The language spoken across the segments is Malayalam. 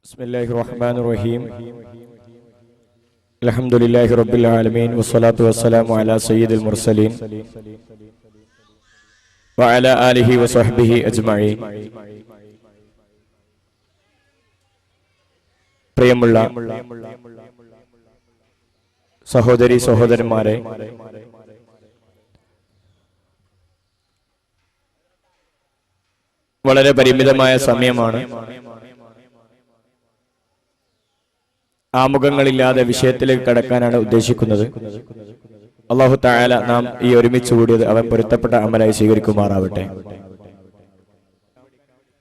ബിസ്മില്ലാഹിർ റഹ്മാനിർ റഹീം. അൽഹംദുലില്ലാഹി റബ്ബിൽ ആലമീൻ വസ്സലാത്തു വസ്സലാമു അലാ സയ്യിദിൽ മുർസലീൻ വഅലാ ആലിഹി വസഹ്ബിഹി അജ്മഈൻ. പ്രിയമുള്ള സഹോദരി സഹോദരന്മാരെ, വളരെ പരിമിതമായ സമയമാണ്. ആമുഖങ്ങളില്ലാതെ വിഷയത്തിലേക്ക് കടക്കാനാണ് ഉദ്ദേശിക്കുന്നത്. അല്ലാഹു തആല നാം ഈ ഒരുമിച്ച് കൂടിയത് അവൻ പൊരുത്തപ്പെട്ട അമലായി സ്വീകരിക്കുമാറാവട്ടെ.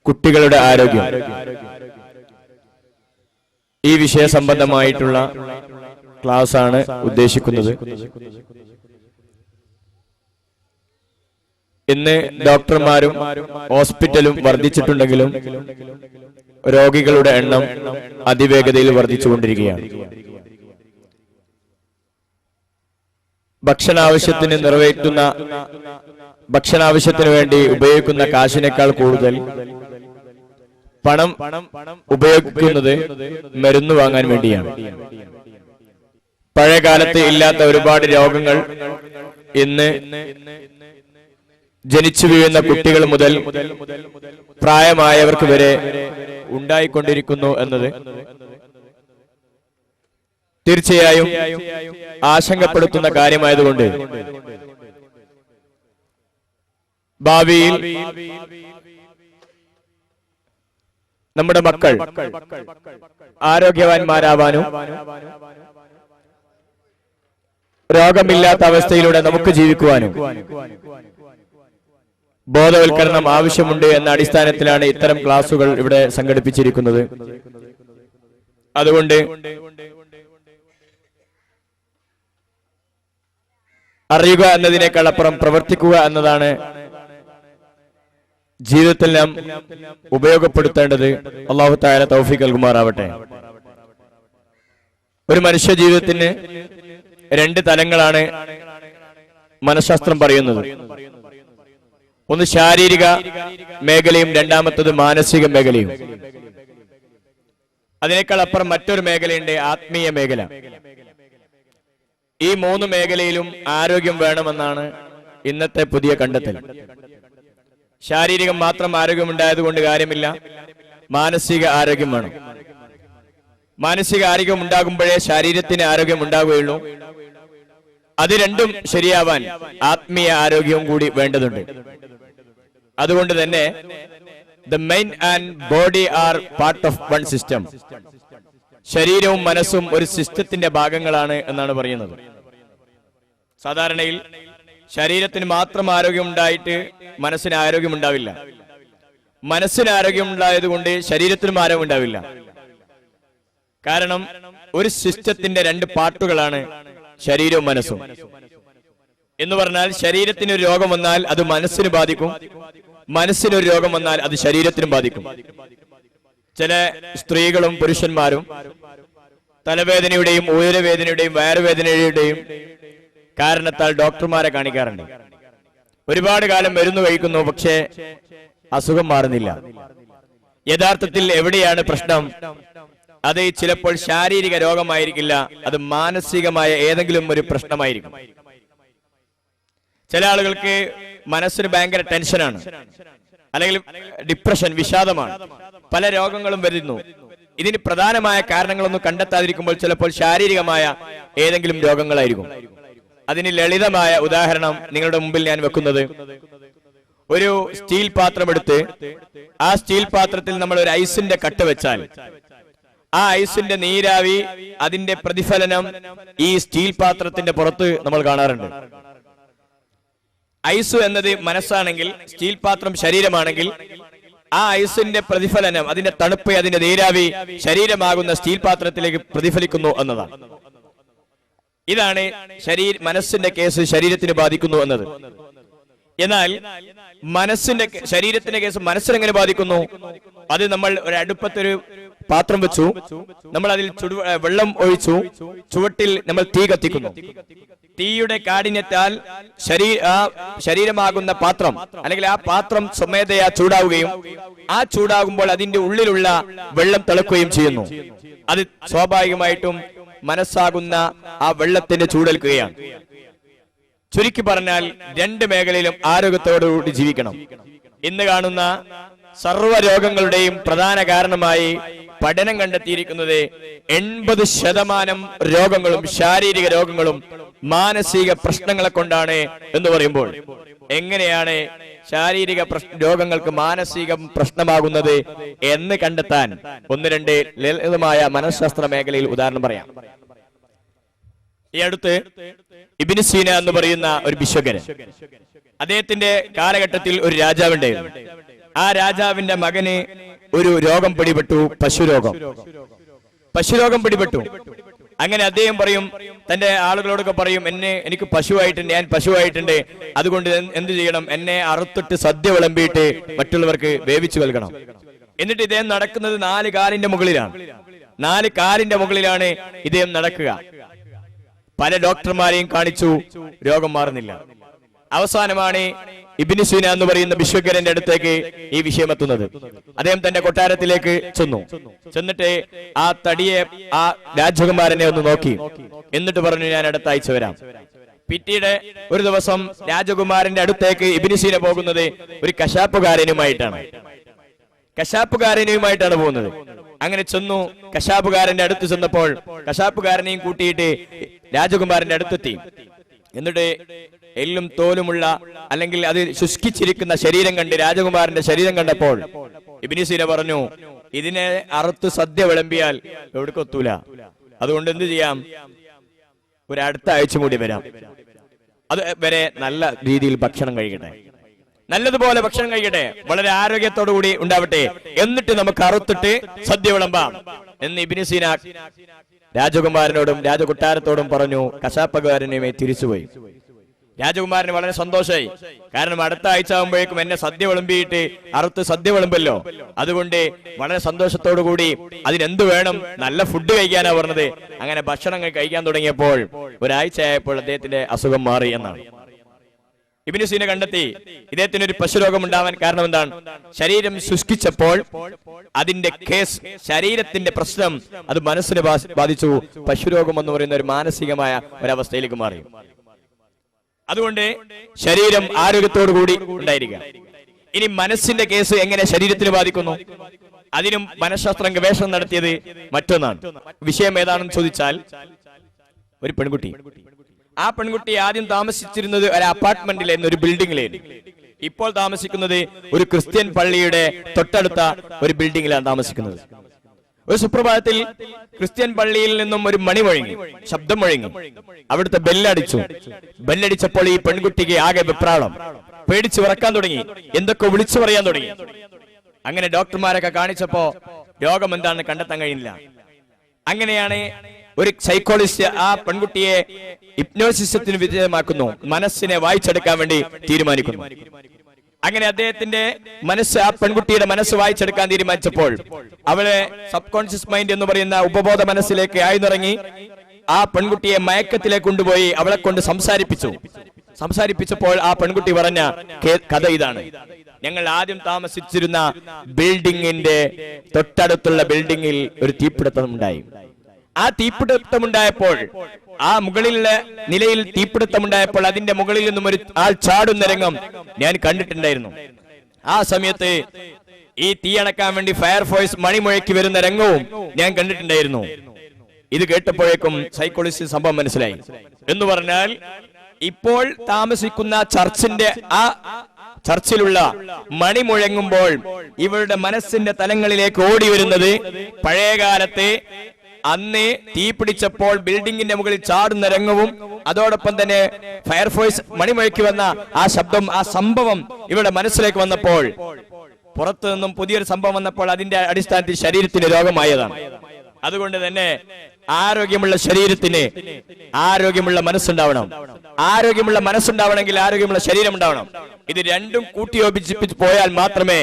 കുട്ടികളുടെ ആരോഗ്യം, ഈ വിഷയ സംബന്ധമായിട്ടുള്ള ക്ലാസ് ആണ് ഉദ്ദേശിക്കുന്നത്. ഇന്ന് ഡോക്ടർമാരും ഹോസ്പിറ്റലും വർദ്ധിച്ചിട്ടുണ്ടെങ്കിലും രോഗികളുടെ എണ്ണം അതിവേഗതയിൽ വർദ്ധിച്ചുകൊണ്ടിരിക്കുകയാണ്. ഭക്ഷണാവശ്യത്തിന് വേണ്ടി ഉപയോഗിക്കുന്ന കാശിനേക്കാൾ കൂടുതൽ പണം ഉപയോഗിക്കുന്നത് മരുന്ന് വാങ്ങാൻ വേണ്ടിയാണ്. പഴയ കാലത്ത് ഇല്ലാത്ത ഒരുപാട് രോഗങ്ങൾ ഇന്ന് ജനിച്ചു വീഴുന്ന കുട്ടികൾ മുതൽ പ്രായമായവർക്ക് വരെ ഉണ്ടായിക്കൊണ്ടിരിക്കുന്നു എന്നത് തീർച്ചയായും ആശങ്കപ്പെടുത്തുന്ന കാര്യമായതുകൊണ്ട് ഭാവിയിൽ നമ്മുടെ മക്കൾ ആരോഗ്യവാന്മാരാവാനും രോഗമില്ലാത്ത അവസ്ഥയിലൂടെ നമുക്ക് ജീവിക്കുവാനും ബോധവൽക്കരണം ആവശ്യമുണ്ട് എന്ന അടിസ്ഥാനത്തിലാണ് ഇത്തരം ക്ലാസുകൾ ഇവിടെ സംഘടിപ്പിച്ചിരിക്കുന്നത്. അതുകൊണ്ട് അറിയുക എന്നതിനേക്കാൾ അപ്പുറം പ്രവർത്തിക്കുക എന്നതാണ് ജീവിതത്തിൽ നാം ഉപയോഗപ്പെടുത്തേണ്ടത്. അല്ലാഹു തആല തൗഫീഖ് നൽകുമാറാവട്ടെ. ഒരു മനുഷ്യ ജീവിതത്തിന് രണ്ട് തലങ്ങളാണ് മനഃശാസ്ത്രം പറയുന്നത്. ഒന്ന് ശാരീരിക മേഖലയും രണ്ടാമത്തത് മാനസിക മേഖലയും. അതിനേക്കാൾ അപ്പുറം മറ്റൊരു മേഖലയുണ്ട്, ആത്മീയ മേഖല. ഈ മൂന്ന് മേഖലയിലും ആരോഗ്യം വേണമെന്നാണ് ഇന്നത്തെ പുതിയ കണ്ടെത്തൽ. ശാരീരികം മാത്രം ആരോഗ്യമുണ്ടായതുകൊണ്ട് കാര്യമില്ല, മാനസിക ആരോഗ്യം വേണം. മാനസിക ആരോഗ്യം ഉണ്ടാകുമ്പോഴേ ശരീരത്തിന് ആരോഗ്യം ഉണ്ടാവുകയുള്ളൂ. അത് രണ്ടും ശരിയാവാൻ ആത്മീയ ആരോഗ്യവും കൂടി വേണ്ടതുണ്ട്. അതുകൊണ്ട് തന്നെ the mind and body are part of one system. ശരീരവും മനസ്സും ഒരു സിസ്റ്റത്തിന്റെ ഭാഗങ്ങളാണ് എന്നാണ് പറയുന്നത്. സാധാരണയിൽ ശരീരത്തിന് മാത്രം ആരോഗ്യം ഉണ്ടായിട്ട് മനസ്സിന് ആരോഗ്യം ഉണ്ടാവില്ല. മനസ്സിന് ആരോഗ്യം ഉണ്ടായതുകൊണ്ട് ശരീരത്തിനും ആരോഗ്യം ഉണ്ടാവില്ല. കാരണം ഒരു സിസ്റ്റത്തിന്റെ രണ്ട് പാർട്ടുകളാണ് ശരീരവും മനസ്സും. എന്ന് പറഞ്ഞാൽ ശരീരത്തിന് ഒരു രോഗം വന്നാൽ അത് മനസ്സിന് ബാധിക്കും, മനസ്സിനൊരു രോഗം വന്നാൽ അത് ശരീരത്തിനും ബാധിക്കും. ചില സ്ത്രീകളും പുരുഷന്മാരും തലവേദനയുടെയും ഊരവേദനയുടെയും വയറുവേദനയുടെയും കാരണത്താൽ ഡോക്ടർമാരെ കാണിക്കാറുണ്ട്. ഒരുപാട് കാലം മരുന്ന് കഴിക്കുന്നു, പക്ഷേ അസുഖം മാറുന്നില്ല. യഥാർത്ഥത്തിൽ എവിടെയാണ് പ്രശ്നം? അത് ചിലപ്പോൾ ശാരീരിക രോഗമായിരിക്കില്ല, അത് മാനസികമായ ഏതെങ്കിലും ഒരു പ്രശ്നമായിരിക്കും. ചില ആളുകൾക്ക് മനസ്സിന് ഭയങ്കര ടെൻഷനാണ്, അല്ലെങ്കിൽ ഡിപ്രഷൻ, വിഷാദമാണ്. പല രോഗങ്ങളും വരുന്നു. ഇതിന് പ്രധാനമായ കാരണങ്ങളൊന്നും കണ്ടെത്താതിരിക്കുമ്പോൾ ചിലപ്പോൾ ശാരീരികമായ ഏതെങ്കിലും രോഗങ്ങളായിരിക്കും. അതിന് ലളിതമായ ഉദാഹരണം നിങ്ങളുടെ മുമ്പിൽ ഞാൻ വെക്കുന്നത്, ഒരു സ്റ്റീൽ പാത്രം എടുത്ത് ആ സ്റ്റീൽ പാത്രത്തിൽ നമ്മൾ ഒരു ഐസിന്റെ കട്ട് വെച്ചാൽ ആ ഐസിന്റെ നീരാവി, അതിന്റെ പ്രതിഫലനം ഈ സ്റ്റീൽ പാത്രത്തിന്റെ പുറത്ത് നമ്മൾ കാണാറുണ്ട്. ഐസ് എന്നത് മനസ്സാണെങ്കിൽ, സ്റ്റീൽ പാത്രം ശരീരമാണെങ്കിൽ, ആ ഐസിന്റെ പ്രതിഫലനം, അതിന്റെ തണുപ്പ്, അതിന്റെ നീരാവി ശരീരമാകുന്ന സ്റ്റീൽ പാത്രത്തിലേക്ക് പ്രതിഫലിക്കുന്നു എന്നതാണ്. ഇതാണ് മനസ്സിന്റെ കേസ് ശരീരത്തിന് ബാധിക്കുന്നു എന്നത്. എന്നാൽ ശരീരത്തിന്റെ കേസ് മനസ്സിനെങ്ങനെ ബാധിക്കുന്നു? അത് നമ്മൾ ഒരു അടുപ്പത്തൊരു പാത്രം വെച്ചു, നമ്മൾ അതിൽ വെള്ളം ഒഴിച്ചു, ചുവട്ടിൽ നമ്മൾ തീ കത്തിക്കുന്നു. തീയുടെ കാഠിന്യത്താൽ ശരീരമാകുന്ന പാത്രം അല്ലെങ്കിൽ ആ പാത്രം സ്വമേധയാ ചൂടാവുകയും ആ ചൂടാകുമ്പോൾ അതിന്റെ ഉള്ളിലുള്ള വെള്ളം തിളക്കുകയും ചെയ്യുന്നു. അത് സ്വാഭാവികമായിട്ടും മനസ്സാകുന്ന ആ വെള്ളത്തിന്റെ ചൂടേൽക്കുകയാണ്. ചുരുക്കി പറഞ്ഞാൽ രണ്ട് മേഖലയിലും ആരോഗ്യത്തോടുകൂടി ജീവിക്കണം. ഇന്ന് കാണുന്ന സർവ്വ രോഗങ്ങളുടെയും പ്രധാന കാരണമായി പഠനം കണ്ടെത്തിയിരിക്കുന്നത് 80% രോഗങ്ങളും ശാരീരിക രോഗങ്ങളും മാനസിക പ്രശ്നങ്ങളെ കൊണ്ടാണ് എന്ന് പറയുമ്പോൾ എങ്ങനെയാണ് ശാരീരിക രോഗങ്ങൾക്ക് മാനസിക പ്രശ്നമാകുന്നത് എന്ന് കണ്ടെത്താൻ ഒന്ന് രണ്ട് ലളിതമായ മനഃശാസ്ത്ര മേഖലയിൽ ഉദാഹരണം പറയാം. ഈ അടുത്ത് ഇബ്നു സീന എന്ന് പറയുന്ന ഒരു ഭിഷഗ്വരൻ, അദ്ദേഹത്തിന്റെ കാലഘട്ടത്തിൽ ഒരു രാജാവുണ്ടായിരുന്നു. ആ രാജാവിന്റെ മകന് ഒരു രോഗം പിടിപെട്ടു, പശുരോഗം പിടിപെട്ടു. അങ്ങനെ അദ്ദേഹം പറയും, തന്റെ ആളുകളോടൊക്കെ പറയും, എനിക്ക് ഞാൻ പശുവായിട്ടുണ്ട്, അതുകൊണ്ട് എന്ത് ചെയ്യണം, എന്നെ അറുത്തിട്ട് സദ്യ വിളമ്പിയിട്ട് മറ്റുള്ളവർക്ക് വേവിച്ചു നൽകണം. എന്നിട്ട് ഇദ്ദേഹം നടക്കുന്നത് 4 കാലിന്റെ മുകളിലാണ്. 4 കാലിന്റെ മുകളിലാണ് ഇദ്ദേഹം നടക്കുക. പല ഡോക്ടർമാരെയും കാണിച്ചു, രോഗം മാറുന്നില്ല. അവസാനമാണ് ഇബ്നു സീന എന്ന് പറയുന്ന ഭിഷഗ്വരന്റെ അടുത്തേക്ക് ഈ വിഷയം എത്തുന്നത്. അദ്ദേഹം തന്റെ കൊട്ടാരത്തിലേക്ക് ചെന്നിട്ട് ആ തടിയെ, ആ രാജകുമാരനെ ഒന്ന് നോക്കി, എന്നിട്ട് പറഞ്ഞു, ഞാൻ അടുത്ത ആഴ്ച വരാം. പിറ്റീട് ഒരു ദിവസം രാജകുമാരന്റെ അടുത്തേക്ക് ഇബ്നു സീന പോകുന്നത് ഒരു കശാപ്പുകാരനുമായിട്ടാണ് പോകുന്നത്. അങ്ങനെ ചെന്നു, കശാപ്പുകാരന്റെ അടുത്ത് ചെന്നപ്പോൾ കശാപ്പുകാരനെയും കൂട്ടിയിട്ട് രാജകുമാരന്റെ അടുത്തെത്തി. എന്നിട്ട് എല്ലും തോലുമുള്ള അല്ലെങ്കിൽ അത് ശുഷ്കിച്ചിരിക്കുന്ന ശരീരം കണ്ട്, രാജകുമാരന്റെ ശരീരം കണ്ടപ്പോൾ ഇബ്നു സീന പറഞ്ഞു, ഇതിനെ അറുത്ത് സദ്യ വിളമ്പിയാൽ എവിടേക്കൊത്തൂല, അതുകൊണ്ട് എന്ത് ചെയ്യാം, ഒരു അടുത്ത ആഴ്ച കൂടി വരാം, അത് വരെ നല്ല രീതിയിൽ ഭക്ഷണം കഴിക്കട്ടെ, നല്ലതുപോലെ ഭക്ഷണം കഴിക്കട്ടെ, വളരെ ആരോഗ്യത്തോടു കൂടി ഉണ്ടാവട്ടെ, എന്നിട്ട് നമുക്ക് അറുത്തിട്ട് സദ്യ വിളമ്പാം എന്ന് ഇബ്നു സീന രാജകുമാരനോടും രാജകൊട്ടാരത്തോടും പറഞ്ഞു. കശാപ്പുകാരനുമേ തിരിച്ചുപോയി. രാജകുമാരന് വളരെ സന്തോഷമായി. കാരണം അടുത്ത ആഴ്ച ആകുമ്പോഴേക്കും എന്നെ സദ്യ വിളമ്പിയിട്ട് അറുത്ത് സദ്യ വിളമ്പല്ലോ, അതുകൊണ്ട് വളരെ സന്തോഷത്തോടു കൂടി അതിനെന്ത് വേണം, നല്ല ഫുഡ് കഴിക്കാനാ പറഞ്ഞത്. അങ്ങനെ ഭക്ഷണങ്ങൾ കഴിക്കാൻ തുടങ്ങിയപ്പോൾ ഒരാഴ്ച ആയപ്പോൾ അദ്ദേഹത്തിന്റെ അസുഖം മാറി എന്നാണ്. ഇബ്നു സീന കണ്ടെത്തി ഇദ്ദേഹത്തിന് ഒരു പശുരോഗം ഉണ്ടാവാൻ കാരണം എന്താണ്? ശരീരം ശുഷ്കിച്ചപ്പോൾ അതിന്റെ കേസ്, ശരീരത്തിന്റെ പ്രശ്നം അത് മനസ്സിനെ ബാധിച്ചു. പശുരോഗം എന്ന് പറയുന്ന ഒരു മാനസികമായ ഒരവസ്ഥയിലേക്ക് മാറി. അതുകൊണ്ട് ശരീരം ആരോഗ്യത്തോടു കൂടി ഉണ്ടായിരിക്കുക. ഇനി മനസ്സിന്റെ കേസ് എങ്ങനെ ശരീരത്തിന് ബാധിക്കുന്നു? അതിനും മനഃശാസ്ത്രം ഗവേഷണം നടത്തിയത് മറ്റൊന്നാണ്. വിഷയം ഏതാണെന്ന് ചോദിച്ചാൽ, ഒരു പെൺകുട്ടി, ആ പെൺകുട്ടി ആദ്യം താമസിച്ചിരുന്നത് ഒരു അപ്പാർട്ട്മെന്റിലായിരുന്നു, ഒരു ബിൽഡിംഗിലായിരുന്നു. ഇപ്പോൾ താമസിക്കുന്നത് ഒരു ക്രിസ്ത്യൻ പള്ളിയുടെ തൊട്ടടുത്ത ഒരു ബിൽഡിംഗിലാണ് താമസിക്കുന്നത്. ഒരു സുപ്രഭാതത്തിൽ ക്രിസ്ത്യൻ പള്ളിയിൽ നിന്നും ഒരു മണി മുഴങ്ങി, ശബ്ദം മുഴങ്ങി. അവിടുത്തെ ബെല്ലടിച്ചപ്പോൾ ഈ പെൺകുട്ടിക്ക് ആകെ വെപ്രാളം, പേടിച്ച് വിറക്കാൻ തുടങ്ങി, എന്തൊക്കെ വിളിച്ചു പറയാൻ തുടങ്ങി. അങ്ങനെ ഡോക്ടർമാരൊക്കെ കാണിച്ചപ്പോ രോഗം എന്താണെന്ന് കണ്ടെത്താൻ കഴിയില്ല. അങ്ങനെയാണ് ഒരു സൈക്കോളജിസ്റ്റ് ആ പെൺകുട്ടിയെ ഹിപ്നോസിസത്തിന് വിധേയമാക്കുന്നു, മനസ്സിനെ വായിച്ചെടുക്കാൻ വേണ്ടി തീരുമാനിക്കുന്നു. അങ്ങനെ അദ്ദേഹത്തിന്റെ മനസ്സ്, ആ പെൺകുട്ടിയുടെ മനസ്സ് വായിച്ചെടുക്കാൻ തീരുമാനിച്ചപ്പോൾ അവളെ സബ് കോൺഷ്യസ് മൈൻഡ് എന്ന് പറയുന്ന ഉപബോധ മനസ്സിലേക്ക് ആഴ്ന്നിറങ്ങി ആ പെൺകുട്ടിയെ മയക്കത്തിലേക്ക് കൊണ്ടുപോയി അവളെ കൊണ്ട് സംസാരിപ്പിച്ചപ്പോൾ ആ പെൺകുട്ടി പറഞ്ഞ കഥ ഇതാണ്: ഞങ്ങൾ ആദ്യം താമസിച്ചിരുന്ന ബിൽഡിങ്ങിന്റെ തൊട്ടടുത്തുള്ള ബിൽഡിങ്ങിൽ ഒരു തീപിടുത്തം ഉണ്ടായി. ആ തീപിടുത്തമുണ്ടായപ്പോൾ, ആ മുകളിലുള്ള നിലയിൽ തീപിടുത്തമുണ്ടായപ്പോൾ അതിന്റെ മുകളിൽ നിന്നും ഒരു ആൾ ചാടുന്ന രംഗം ഞാൻ കണ്ടിട്ടുണ്ടായിരുന്നു. ആ സമയത്ത് ഈ തീ അണക്കാൻ വേണ്ടി ഫയർഫോഴ്സ് മണിമുഴക്കി വരുന്ന രംഗവും ഞാൻ കണ്ടിട്ടുണ്ടായിരുന്നു. ഇത് കേട്ടപ്പോഴേക്കും സൈക്കോളജിസ്റ്റ് സംഭവം മനസ്സിലായി. എന്ന് പറഞ്ഞാൽ ഇപ്പോൾ താമസിക്കുന്ന ചർച്ചിലുള്ള മണി മുഴങ്ങുമ്പോൾ ഇവരുടെ മനസ്സിന്റെ തലങ്ങളിലേക്ക് ഓടി വരുന്നത് പഴയകാലത്തെ അന്ന് തീ പിടിച്ചപ്പോൾ ബിൽഡിങ്ങിന്റെ മുകളിൽ ചാടുന്ന രംഗവും അതോടൊപ്പം തന്നെ ഫയർഫോഴ്സ് മണിമുഴക്കി വന്ന ആ ശബ്ദം, ആ സംഭവം ഇവരുടെ മനസ്സിലേക്ക് വന്നപ്പോൾ, പുറത്തു നിന്നും പുതിയൊരു സംഭവം വന്നപ്പോൾ അതിന്റെ അടിസ്ഥാനത്തിൽ ശരീരത്തിന് രോഗമായതാണ്. അതുകൊണ്ട് തന്നെ ആരോഗ്യമുള്ള ശരീരത്തിന് ആരോഗ്യമുള്ള മനസ്സുണ്ടാവണം. ആരോഗ്യമുള്ള മനസ്സുണ്ടാവണമെങ്കിൽ ആരോഗ്യമുള്ള ശരീരം ഉണ്ടാവണം. ഇത് രണ്ടും കൂട്ടിയോജിപ്പിച്ച് പോയാൽ മാത്രമേ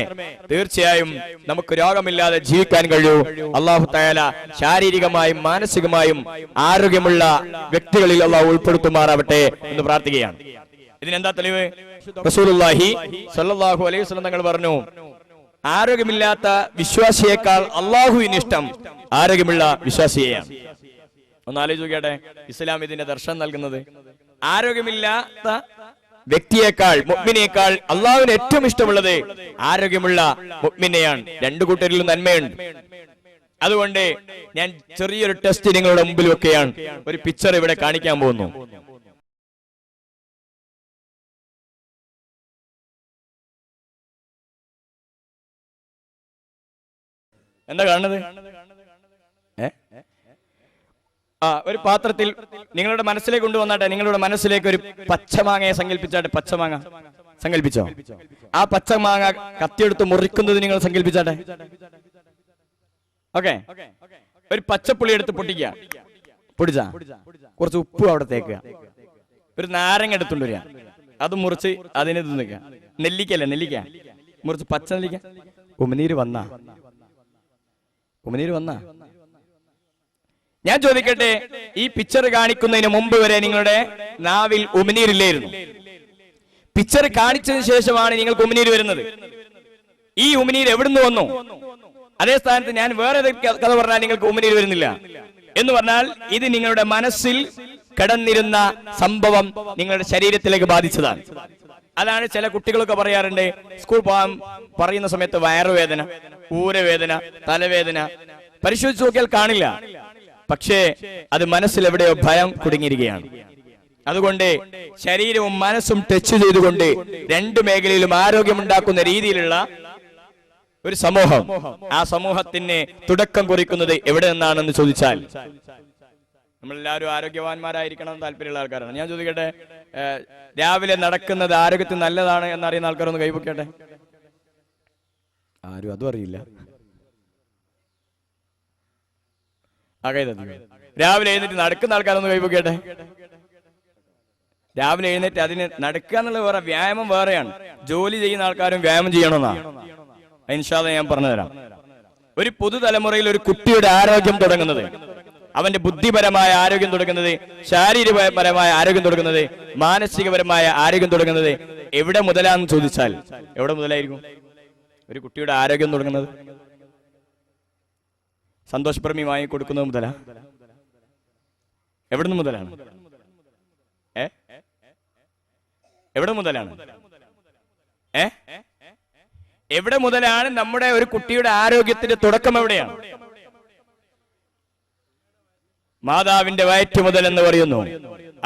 തീർച്ചയായും നമുക്ക് രോഗമില്ലാതെ ജീവിക്കാൻ കഴിയൂ. അല്ലാഹു തആല ശാരീരികമായും മാനസികമായും ആരോഗ്യമുള്ള വ്യക്തികളിൽ അല്ലാഹു ഉൾപ്പെടുത്തുമാറാവട്ടെ എന്ന് പ്രാർത്ഥിക്കുകയാണ്. ഇതിനെന്താ തെളിവ്? റസൂലുള്ളാഹി സ്വല്ലല്ലാഹു അലൈഹി വസല്ലം തങ്ങൾ പറഞ്ഞു, ആരോഗ്യമില്ലാത്ത വിശ്വാസിയേക്കാൾ അല്ലാഹുവിന് ഇഷ്ടം ആരോഗ്യമുള്ള വിശ്വാസിയെയാണ്. ഒന്ന് ആലോചിച്ച് നോക്കിയാട്ടെ, ഇസ്ലാം ഇതിന്റെ ദർശനം നൽകുന്നത് ആരോഗ്യമില്ലാത്ത വ്യക്തിയേക്കാൾ മുഅ്മിനേക്കാൾ അല്ലാഹുവിന് ഏറ്റവും ഇഷ്ടമുള്ളത് ആരോഗ്യമുള്ള മുഅ്മിനെയാണ്. രണ്ടു കൂട്ടരിലും നന്മയുണ്ട്. അതുകൊണ്ട് ഞാൻ ചെറിയൊരു ടെസ്റ്റ് നിങ്ങളുടെ മുമ്പിൽ വെക്കുകയാണ്. ഒരു പിക്ചർ ഇവിടെ കാണിക്കാൻ പോകുന്നു. എന്താ കാണുന്നത്? ഒരു പാത്രത്തിൽ നിങ്ങളുടെ മനസ്സിലേക്ക് കൊണ്ടുവന്നാട്ടെ. നിങ്ങളുടെ മനസ്സിലേക്ക് ഒരു പച്ചമാങ്ങയെ സങ്കല്പിച്ചാട്ടെ. പച്ചമാങ്ങ സങ്കല്പിച്ചോ? ആ പച്ചമാങ്ങ കത്തിയെടുത്ത് മുറിക്കുന്നത് നിങ്ങൾ സങ്കല്പിച്ചാട്ടെ. ഓക്കെ, ഒരു പച്ചപ്പുളി എടുത്ത് പൊട്ടിക്കുക. പൊടിച്ചാ കുറച്ച് ഉപ്പ് അവിടെ തേക്കുക. ഒരു നാരങ്ങ എടുത്തുകൊണ്ട് വരിക, അത് മുറിച്ച് അതിനെ തിന്നുക. നെല്ലിക്കല്ലേ, നെല്ലിക്ക മുറിച്ച് പച്ച നെല്ലിക്ക. ഉമിനീര് വന്നാ? ഉമിനീര് വന്നാ? ഞാൻ ചോദിക്കട്ടെ, ഈ പിക്ചർ കാണിക്കുന്നതിന് മുമ്പ് വരെ നിങ്ങളുടെ നാവിൽ ഉമിനീരില്ലായിരുന്നു. പിക്ചർ കാണിച്ചതിന് ശേഷമാണ് നിങ്ങൾക്ക് ഉമിനീര് വരുന്നത്. ഈ ഉമിനീര് എവിടുന്ന് വന്നു? അതേ സ്ഥാനത്ത് ഞാൻ വേറെ കഥ പറഞ്ഞാൽ നിങ്ങൾക്ക് ഉമിനീര് വരുന്നില്ല എന്ന് പറഞ്ഞാൽ ഇത് നിങ്ങളുടെ മനസ്സിൽ കിടന്നിരുന്ന സംഭവം നിങ്ങളുടെ ശരീരത്തിലേക്ക് ബാധിച്ചതാണ്. അതാണ് ചില കുട്ടികളൊക്കെ പറയാറുണ്ട്, സ്കൂൾ പോകാൻ പറയുന്ന സമയത്ത് വയറുവേദന, ഊരവേദന, തലവേദന. പരിശോധിച്ച് നോക്കിയാൽ കാണില്ല. പക്ഷേ അത് മനസ്സിൽ എവിടെയോ ഭയം കുടുങ്ങിയിരിക്കുകയാണ്. അതുകൊണ്ട് ശരീരവും മനസ്സും ടച്ച് ചെയ്തുകൊണ്ട് രണ്ടു മേഖലയിലും ആരോഗ്യമുണ്ടാക്കുന്ന രീതിയിലുള്ള ഒരു സമൂഹം, ആ സമൂഹത്തിന് തുടക്കം കുറിക്കുന്നത് എവിടെ നിന്നാണെന്ന് ചോദിച്ചാൽ നമ്മളെല്ലാവരും ആരോഗ്യവാന്മാരായിരിക്കണം എന്ന് താല്പര്യമുള്ള ആൾക്കാരാണ്. ഞാൻ ചോദിക്കട്ടെ, രാവിലെ നടക്കുന്നത് ആരോഗ്യത്തിന് നല്ലതാണ് എന്നറിയുന്ന ആൾക്കാരൊന്ന് കൈവയ്ക്കട്ടെ. ആരും അതും അറിയില്ല. രാവിലെ എഴുന്നേറ്റ് നടക്കുന്ന ആൾക്കാരൊന്ന് കൈവയ്ക്കട്ടെ. രാവിലെ എഴുന്നേറ്റ് അതിന് നടക്കുക എന്നുള്ളത് വേറെ, വ്യായാമം വേറെയാണ്. ജോലി ചെയ്യുന്ന ആൾക്കാരും വ്യായാമം ചെയ്യണമെന്നാ ഇൻഷാ അല്ലാഹ് ഞാൻ പറഞ്ഞുതരാം. ഒരു പുതുതലമുറയിൽ ഒരു കുട്ടിയുടെ ആരോഗ്യം തുടങ്ങുന്നത്, അവന്റെ ബുദ്ധിപരമായ ആരോഗ്യം തുടങ്ങുന്നത്, ശാരീരികപരമായ ആരോഗ്യം തുടങ്ങുന്നത്, മാനസികപരമായ ആരോഗ്യം തുടങ്ങുന്നത് എവിടെ മുതലാന്ന് ചോദിച്ചാൽ എവിടെ മുതലായിരിക്കും ഒരു കുട്ടിയുടെ ആരോഗ്യം തുടങ്ങുന്നത്? സന്തോഷപ്രമി വാങ്ങി കൊടുക്കുന്നത് മുതലാ? എവിടുന്ന് മുതലാണ്? എവിടെ മുതലാണ്? എവിടെ മുതലാണ് നമ്മുടെ ഒരു കുട്ടിയുടെ ആരോഗ്യത്തിന്റെ തുടക്കം? എവിടെയാണ്? മാതാവിന്റെ വയറ്റ് മുതൽ എന്ന് പറയുന്നു.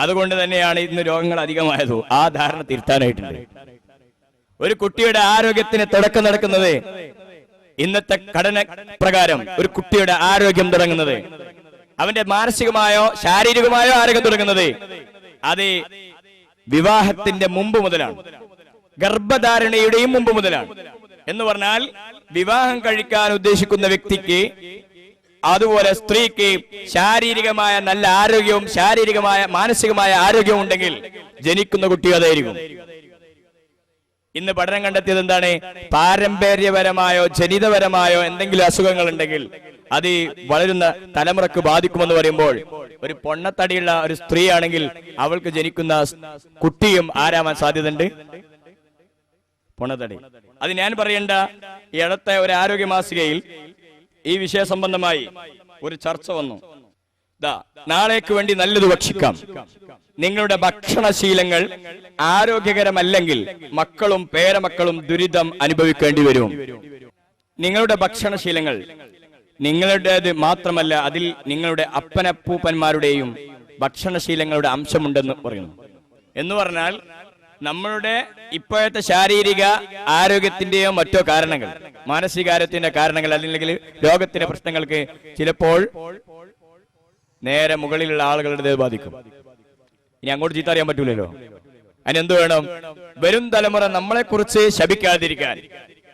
അതുകൊണ്ട് തന്നെയാണ് ഇന്ന് രോഗങ്ങൾ അധികമായതോ. ആ ധാരണ തിരുത്താനായിട്ടുണ്ട്. ഒരു കുട്ടിയുടെ ആരോഗ്യത്തിന് തുടക്കം നടക്കുന്നത്, ഇന്നത്തെ ഘടന പ്രകാരം ഒരു കുട്ടിയുടെ ആരോഗ്യം തുടങ്ങുന്നത്, അവന്റെ മാനസികമായോ ശാരീരികമായോ ആരോഗ്യം തുടങ്ങുന്നത് അത് വിവാഹത്തിന്റെ മുമ്പ് മുതലാണ്, ഗർഭധാരണയുടെയും മുമ്പ് മുതലാണ്. എന്ന് പറഞ്ഞാൽ വിവാഹം കഴിക്കാൻ ഉദ്ദേശിക്കുന്ന വ്യക്തിക്ക്, അതുപോലെ സ്ത്രീക്ക് ശാരീരികമായ നല്ല ആരോഗ്യവും ശാരീരികമായ മാനസികമായ ആരോഗ്യവും ഉണ്ടെങ്കിൽ ജനിക്കുന്ന കുട്ടി അതായിരിക്കും. ഇന്ന് പഠനം കണ്ടെത്തിയത് എന്താണ്? പാരമ്പര്യപരമായോ ജനിതപരമായോ എന്തെങ്കിലും അസുഖങ്ങൾ ഉണ്ടെങ്കിൽ അത് വളരുന്ന തലമുറക്ക് ബാധിക്കുമെന്ന് പറയുമ്പോൾ, ഒരു പൊണ്ണത്തടിയുള്ള ഒരു സ്ത്രീ ആണെങ്കിൽ അവൾക്ക് ജനിക്കുന്ന കുട്ടിയും ആരാവാൻ സാധ്യതയുണ്ട്? പൊണ്ണത്തടി. അത് ഞാൻ പറയേണ്ട. ഈ അടുത്ത ഒരു ആരോഗ്യ മാസികയിൽ ഈ വിഷയ സംബന്ധമായി ഒരു ചർച്ച വന്നു. നാളേക്ക് വേണ്ടി നല്ലത് ഭക്ഷിക്കാം. നിങ്ങളുടെ ഭക്ഷണശീലങ്ങൾ ആരോഗ്യകരമല്ലെങ്കിൽ മക്കളും പേരമക്കളും ദുരിതം അനുഭവിക്കേണ്ടി വരും. നിങ്ങളുടെ ഭക്ഷണശീലങ്ങൾ നിങ്ങളുടേത് മാത്രമല്ല, അതിൽ നിങ്ങളുടെ അപ്പനപ്പൂപ്പന്മാരുടെയും ഭക്ഷണശീലങ്ങളുടെ അംശമുണ്ടെന്ന് പറയുന്നു. എന്ന് പറഞ്ഞാൽ നമ്മളുടെ ഇപ്പോഴത്തെ ശാരീരിക ആരോഗ്യത്തിന്റെയോ മറ്റോ കാരണങ്ങൾ, മാനസികാരോഗ്യത്തിന്റെ കാരണങ്ങൾ, അല്ലെങ്കിൽ രോഗത്തിന്റെ പ്രശ്നങ്ങൾക്ക് ചിലപ്പോൾ നേരെ മുകളിലുള്ള ആളുകളുടെ ബാധിക്കും. ഇനി അങ്ങോട്ട് ചീത്ത അറിയാൻ പറ്റൂലല്ലോ. അതിനെന്ത് വേണം? വരും തലമുറ നമ്മളെ കുറിച്ച് ശപിക്കാതിരിക്കാൻ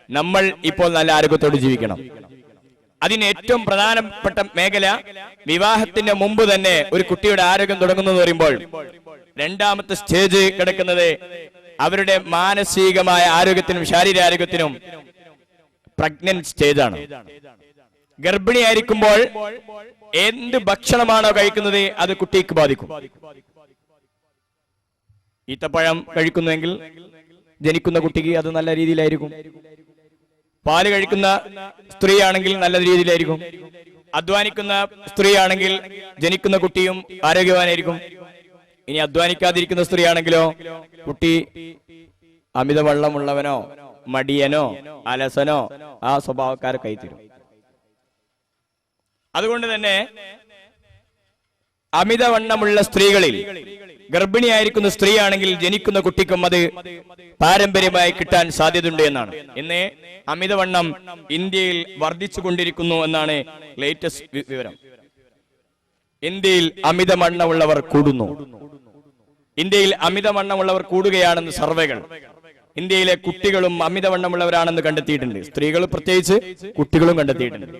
നമ്മൾ ഇപ്പോൾ നല്ല ആരോഗ്യത്തോട് ജീവിക്കണം. അതിന് ഏറ്റവും പ്രധാനപ്പെട്ട മേഖല വിവാഹത്തിന്റെ മുമ്പ് തന്നെ ഒരു കുട്ടിയുടെ ആരോഗ്യം തുടങ്ങുന്നു എന്ന് പറയുമ്പോൾ രണ്ടാമത്തെ സ്റ്റേജ് കിടക്കുന്നത് അവരുടെ മാനസികമായ ആരോഗ്യത്തിനും ശാരീരിക ആരോഗ്യത്തിനും പ്രഗ്നന്റ് സ്റ്റേജ് ആണ്. ഗർഭിണിയായിരിക്കുമ്പോൾ എന്ത് ഭക്ഷണമാണോ കഴിക്കുന്നത് അത് കുട്ടിക്ക് ബാധിക്കും. ഈത്തപ്പഴം കഴിക്കുന്നുവെങ്കിൽ ജനിക്കുന്ന കുട്ടിക്ക് അത് നല്ല രീതിയിലായിരിക്കും. പാല് കഴിക്കുന്ന സ്ത്രീയാണെങ്കിൽ നല്ല രീതിയിലായിരിക്കും. അധ്വാനിക്കുന്ന സ്ത്രീയാണെങ്കിൽ ജനിക്കുന്ന കുട്ടിയും ആരോഗ്യവാനായിരിക്കും. ഇനി അധ്വാനിക്കാതിരിക്കുന്ന സ്ത്രീയാണെങ്കിലോ കുട്ടി അമിതവണ്ണമുള്ളവനോ മടിയനോ അലസനോ ആ സ്വഭാവക്കാരൊക്കെ ആയിത്തീരും. അതുകൊണ്ട് തന്നെ അമിതവണ്ണമുള്ള സ്ത്രീകളിൽ ഗർഭിണിയായിരിക്കുന്ന സ്ത്രീയാണെങ്കിൽ ജനിക്കുന്ന കുട്ടിക്കും അത് പാരമ്പര്യമായി കിട്ടാൻ സാധ്യതയുണ്ട് എന്നാണ്. ഇന്ന് അമിതവണ്ണം ഇന്ത്യയിൽ വർദ്ധിച്ചുകൊണ്ടിരിക്കുന്നു എന്നാണ് ലേറ്റസ്റ്റ് വിവരം. ഇന്ത്യയിൽ അമിതവണ്ണമുള്ളവർ കൂടുന്നു. ഇന്ത്യയിൽ അമിതവണ്ണമുള്ളവർ കൂടുകയാണെന്ന് സർവേകൾ. ഇന്ത്യയിലെ കുട്ടികളും അമിതവണ്ണമുള്ളവരാണെന്ന് കണ്ടെത്തിയിട്ടുണ്ട്. സ്ത്രീകൾ പ്രത്യേകിച്ച് കുട്ടികളും കണ്ടെത്തിയിട്ടുണ്ട്.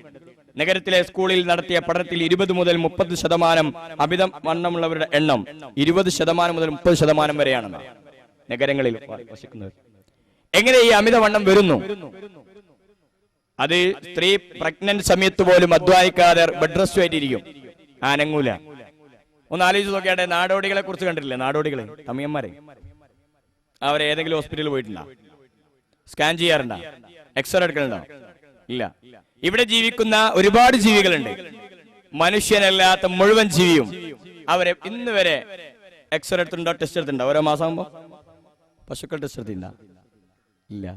നഗരത്തിലെ സ്കൂളിൽ നടത്തിയ പഠനത്തിൽ 20 മുതൽ 30% അമിതവണ്ണമുള്ളവരുടെ എണ്ണം 20% മുതൽ 30% വരെയാണെന്ന് നഗരങ്ങളിൽ വസിക്കുന്നവർ. എങ്ങനെ ഈ അമിതവണ്ണം വരുന്നു? അത് സ്ത്രീ പ്രഗ്നന്റ് സമയത്ത് പോലും അധ്വാനിക്കാതെ ബെഡ് റെസ്റ്റ് ആയിട്ടിരിക്കും, അനങ്ങൂല. ഒന്ന് ആലോചിച്ച് നോക്കിയാട്ടെ, നാടോടികളെ കുറിച്ച് കണ്ടിട്ടില്ലേ? നാടോടികളെ, തമിയന്മാരെ, അവരെ ഏതെങ്കിലും ഹോസ്പിറ്റലിൽ പോയിട്ടുണ്ടോ? സ്കാൻ ചെയ്യാറുണ്ടോ? എക്സ്റേ എടുക്കലുണ്ടോ? ഇല്ല. ഇവിടെ ജീവിക്കുന്ന ഒരുപാട് ജീവികളുണ്ട്. മനുഷ്യനല്ലാത്ത മുഴുവൻ ജീവിയും അവരെ ഇന്ന് വരെ എക്സ്റേ എടുത്തിട്ടുണ്ടോ? ടെസ്റ്റ് എടുത്തിട്ടുണ്ടോ? ഓരോ മാസം ആകുമ്പോ പശുക്കൾ ടെസ്റ്റ് എടുത്തിട്ടുണ്ടോ? ഇല്ല.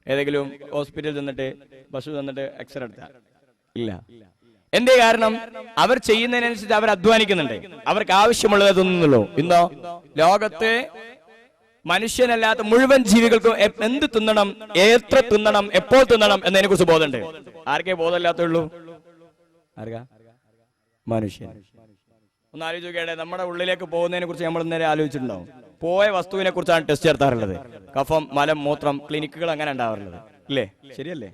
ഏതെങ്കിലും ഹോസ്പിറ്റലിൽ ചെന്നിട്ട് പശു തന്നിട്ട് എക്സ്റേ എടുത്ത? ഇല്ല. എന്തേ കാരണം? അവർ ചെയ്യുന്നതിനനുസരിച്ച് അവർ അധ്വാനിക്കുന്നുണ്ട്. അവർക്ക് ആവശ്യമുള്ളത് തോന്നുന്നുള്ളൂ. ഇന്നോ ലോകത്ത് മനുഷ്യനല്ലാത്ത മുഴുവൻ ജീവികൾക്കും എന്ത് തിന്നണം, എത്ര തിന്നണം, എപ്പോൾ തിന്നണം എന്നതിനെ കുറിച്ച് ബോധമുണ്ട്. ആർക്കേ ബോധമില്ലാത്തുള്ളൂ? ആർക്കാ? മനുഷ്യൻ. ഒന്ന് ആലോചിച്ച് നോക്കിയാട്ടെ, നമ്മുടെ ഉള്ളിലേക്ക് പോകുന്നതിനെ കുറിച്ച് നമ്മൾ ഇന്നലെ ആലോചിച്ചിട്ടുണ്ടാവും. പോയ വസ്തുവിനെ കുറിച്ചാണ് ടെസ്റ്റ് നടത്താറുള്ളത്. കഫം, മലം, മൂത്രം, ക്ലിനിക്കുകൾ അങ്ങനെ ഉണ്ടാവാറുള്ളത്, ഇല്ലേ? ശരിയല്ലേ?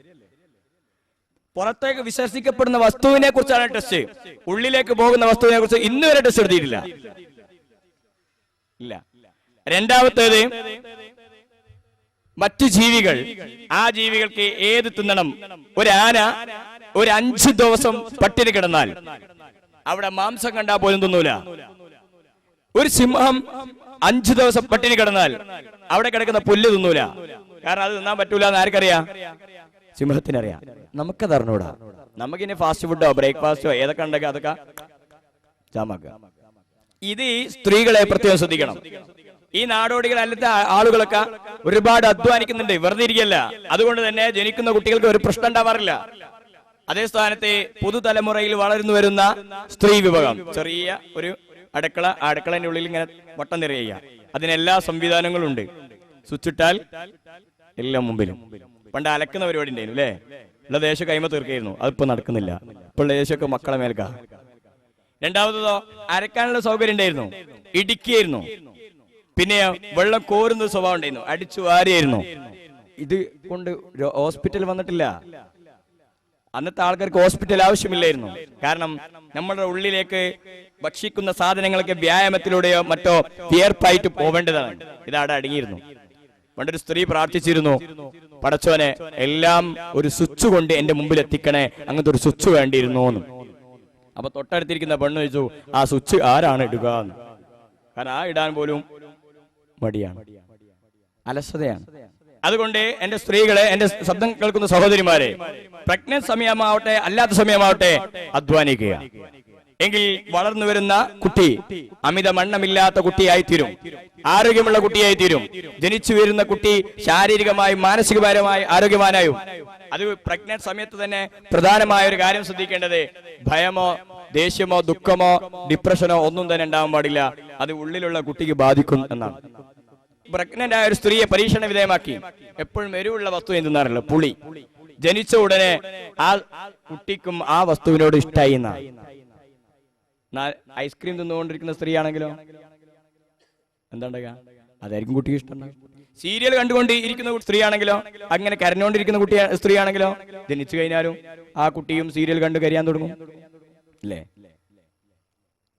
പുറത്തേക്ക് വിശ്വസിക്കപ്പെടുന്ന വസ്തുവിനെ കുറിച്ചാണ് ടെസ്റ്റ്. ഉള്ളിലേക്ക് പോകുന്ന വസ്തുവിനെ കുറിച്ച് ഇന്ന് വരെ ടെസ്റ്റ് എടുത്തിട്ടില്ല. ഇല്ല. രണ്ടാമത്തേത്, മറ്റു ജീവികൾ, ആ ജീവികൾക്ക് ഏത് തിന്നണം. ഒരു ആന ഒരു 5 ദിവസം പട്ടിണി കിടന്നാൽ അവിടെ മാംസം കണ്ടാൽ പോലും തിന്നൂല. ഒരു സിംഹം 5 ദിവസം പട്ടിണി കിടന്നാൽ അവിടെ കിടക്കുന്ന പുല്ല് തിന്നൂല. കാരണം അത് തിന്നാൻ പറ്റൂല എന്ന് ആർക്കറിയാം? സിംഹത്തിനറിയാം. നമുക്കത് അറിഞ്ഞൂടാ. നമുക്കിനി ഫാസ്റ്റ് ഫുഡോ ബ്രേക്ക്ഫാസ്റ്റോ ഏതൊക്കെ ഉണ്ടെങ്കിൽ അതൊക്കെ ജാമാക്കുക. ഇത് സ്ത്രീകളെ പ്രത്യേകം ശ്രദ്ധിക്കണം. ഈ നാടോടികൾ അല്ലാത്ത ആളുകളൊക്കെ ഒരുപാട് അധ്വാനിക്കുന്നുണ്ട്, വെറുതെ ഇരിക്കല്ല. അതുകൊണ്ട് തന്നെ ജനിക്കുന്ന കുട്ടികൾക്ക് ഒരു പ്രശ്നം ഉണ്ടാവാറില്ല. അതേ സ്ഥാനത്ത് പുതുതലമുറയിൽ വളർന്നു വരുന്ന സ്ത്രീ വിഭാഗം, ചെറിയ ഒരു അടുക്കള, അടുക്കളന്റെ ഉള്ളിൽ ഇങ്ങനെ വട്ടം നിറയുക, അതിനെല്ലാ സംവിധാനങ്ങളും ഉണ്ട്. സ്വിച്ച് ഇട്ടാൽ എല്ലാം മുമ്പിലും. പണ്ട് അലക്കുന്ന പരിപാടി ഉണ്ടായിരുന്നു അല്ലേ? ഉള്ള ദേശം കൈമ തീർക്കായിരുന്നു. അതിപ്പോ നടക്കുന്നില്ല. ഇപ്പോൾ ദേശമൊക്കെ മക്കളെ മേൽക്കാ. രണ്ടാമതോ അരക്കാനുള്ള സൗകര്യം ഉണ്ടായിരുന്നു, ഇടുക്കിയായിരുന്നു. പിന്നെ വെള്ളം കോരുന്ന സ്വഭാവം ഉണ്ടായിരുന്നു, അടിച്ചു വാരിയായിരുന്നു. ഇത് കൊണ്ട് ഹോസ്പിറ്റൽ വന്നിട്ടില്ല. അന്നത്തെ ആൾക്കാർക്ക് ഹോസ്പിറ്റൽ ആവശ്യമില്ലായിരുന്നു. കാരണം നമ്മുടെ ഉള്ളിലേക്ക് ഭക്ഷിക്കുന്ന സാധനങ്ങളൊക്കെ വ്യായാമത്തിലൂടെയോ മറ്റോ വിയർപ്പായിട്ട് പോവേണ്ടതാണ്. ഇതവിടെ അടങ്ങിയിരുന്നു. പണ്ടൊരു സ്ത്രീ പ്രാർത്ഥിച്ചിരുന്നു, പടച്ചോനെ എല്ലാം ഒരു സ്വിച്ച് കൊണ്ട് എന്റെ മുമ്പിൽ എത്തിക്കണേ, അങ്ങനത്തെ ഒരു സ്വിച്ച് വേണ്ടിയിരുന്നു എന്ന്. അപ്പൊ തൊട്ടടുത്തിരിക്കുന്ന പെണ്ണ് ചോദിച്ചു, ആ സ്വിച്ച് ആരാണ് ഇടുക എന്ന്. കാരണം ആ ഇടാൻ പോലും മടിയാണ്, അലസതയാണ്. അതുകൊണ്ട് എന്റെ സ്ത്രീകളെ, എന്റെ ശബ്ദം കേൾക്കുന്ന സഹോദരിമാരെ, പ്രഗ്നന്റ് സമയമാവട്ടെ അല്ലാത്ത സമയമാവട്ടെ അധ്വാനിക്കുക. എങ്കിൽ വളർന്നു വരുന്ന കുട്ടി അമിതവണ്ണമില്ലാത്ത കുട്ടിയായിത്തീരും, ആരോഗ്യമുള്ള കുട്ടിയായിത്തീരും. ജനിച്ചു വരുന്ന കുട്ടി ശാരീരികമായും മാനസികപരമായി ആരോഗ്യവാനായും. അത് പ്രഗ്നന്റ് സമയത്ത് തന്നെ പ്രധാനമായ ഒരു കാര്യം ശ്രദ്ധിക്കേണ്ടത്, ഭയമോ ദേഷ്യമോ ദുഃഖമോ ഡിപ്രഷനോ ഒന്നും തന്നെ ഉണ്ടാവാൻ പാടില്ല. അത് ഉള്ളിലുള്ള കുട്ടിക്ക് ബാധിക്കും എന്നാണ്. പ്രഗ്നന്റ് ആയ ഒരു സ്ത്രീയെ പരീക്ഷണ വിധേയമാക്കി എപ്പോഴും എരിവുള്ള വസ്തു തിന്നാറില്ല, പുളി. ജനിച്ച ഉടനെ ആ കുട്ടിക്കും ആ വസ്തുവിനോട് ഇഷ്ടമായി എന്നാണ്. ഐസ്ക്രീം തിന്നുകൊണ്ടിരിക്കുന്ന സ്ത്രീ ആണെങ്കിലോ എന്താ ഉണ്ടാകുക? അതായിരിക്കും കുട്ടിക്ക് ഇഷ്ടം. സീരിയൽ കണ്ടുകൊണ്ട് ഇരിക്കുന്ന സ്ത്രീയാണെങ്കിലോ, അങ്ങനെ കരഞ്ഞുകൊണ്ടിരിക്കുന്ന സ്ത്രീയാണെങ്കിലോ, ജനിച്ചു കഴിഞ്ഞാലും ആ കുട്ടിയും സീരിയൽ കണ്ട് കരയാൻ തുടങ്ങും അല്ലേ?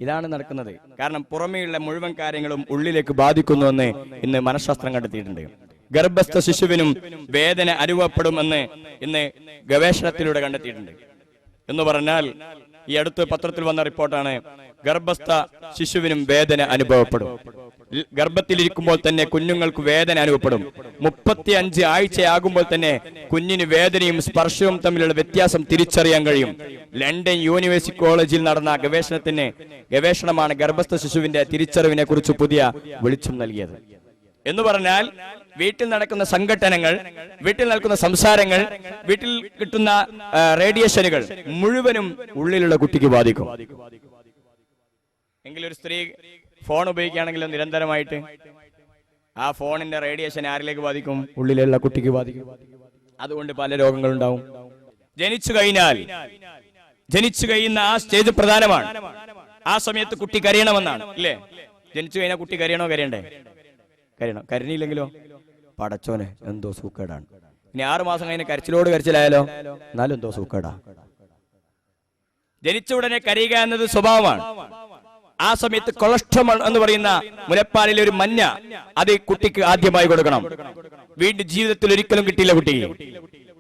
ഇതാണ് നടക്കുന്നത്. കാരണം പുറമേയുള്ള മുഴുവൻ കാര്യങ്ങളും ഉള്ളിലേക്ക് ബാധിക്കുന്നുവെന്ന് ഇന്ന് മനഃശാസ്ത്രം കണ്ടെത്തിയിട്ടുണ്ട്. ഗർഭസ്ഥ ശിശുവിനും വേദന അനുഭവപ്പെടുമെന്ന് ഇന്ന് ഗവേഷണത്തിലൂടെ കണ്ടെത്തിയിട്ടുണ്ട്. എന്ന് പറഞ്ഞാൽ ഈ അടുത്ത് പത്രത്തിൽ വന്ന റിപ്പോർട്ടാണ്, ഗർഭസ്ഥ ശിശുവിനും വേദന അനുഭവപ്പെടും. ഗർഭത്തിലിരിക്കുമ്പോൾ തന്നെ കുഞ്ഞുങ്ങൾക്ക് വേദന അനുഭവപ്പെടും. 35 ആഴ്ചയാകുമ്പോൾ തന്നെ കുഞ്ഞിന് വേദനയും സ്പർശവും തമ്മിലുള്ള വ്യത്യാസം തിരിച്ചറിയാൻ കഴിയും. ലണ്ടൻ യൂണിവേഴ്സിറ്റി കോളേജിൽ നടന്ന ഗവേഷണമാണ് ഗർഭസ്ഥ ശിശുവിന്റെ തിരിച്ചറിവിനെ കുറിച്ച് പുതിയ വെളിച്ചം നൽകിയത്. എന്ന് പറഞ്ഞാൽ വീട്ടിൽ നടക്കുന്ന സംഘട്ടനങ്ങൾ, വീട്ടിൽ നടക്കുന്ന സംസാരങ്ങൾ, വീട്ടിൽ കിട്ടുന്ന റേഡിയേഷനുകൾ മുഴുവനും ഉള്ളിലുള്ള കുട്ടിക്ക് ബാധിക്കും. എങ്കിലും ഒരു സ്ത്രീ ഫോൺ ഉപയോഗിക്കുകയാണെങ്കിലും നിരന്തരമായിട്ട് ആ ഫോണിന്റെ റേഡിയേഷൻ ആരിലേക്ക് ബാധിക്കും? ഉള്ളിലുള്ള കുട്ടിക്ക് ബാധിക്കും. അതുകൊണ്ട് പല രോഗങ്ങളുണ്ടാവും. ജനിച്ചു കഴിയുന്ന ആ സ്റ്റേജ് പ്രധാനമാണ്. ആ സമയത്ത് കുട്ടി കരയണമെന്നാണ് അല്ലേ? ജനിച്ചു കഴിഞ്ഞാൽ കുട്ടി കരയണ്ടേ? കരഞ്ഞില്ലെങ്കിലോ പടച്ചോനെ എന്തോ സൂക്കേടാണ്. ഇനി 6 മാസം കഴിഞ്ഞ കരച്ചിലായാലോ, എന്നാലും എന്തോ സൂക്കേടാ. ജനിച്ച ഉടനെ കരയുക എന്നത് സ്വഭാവമാണ്. ആ സമയത്ത് കൊളസ്ട്രോൾ എന്ന് പറയുന്ന മുലപ്പാലിലെ ഒരു മഞ്ഞ, അത് കുട്ടിക്ക് ആദ്യമായി കൊടുക്കണം. വീണ്ടും ജീവിതത്തിൽ ഒരിക്കലും കിട്ടിയില്ല കുട്ടിക്ക്.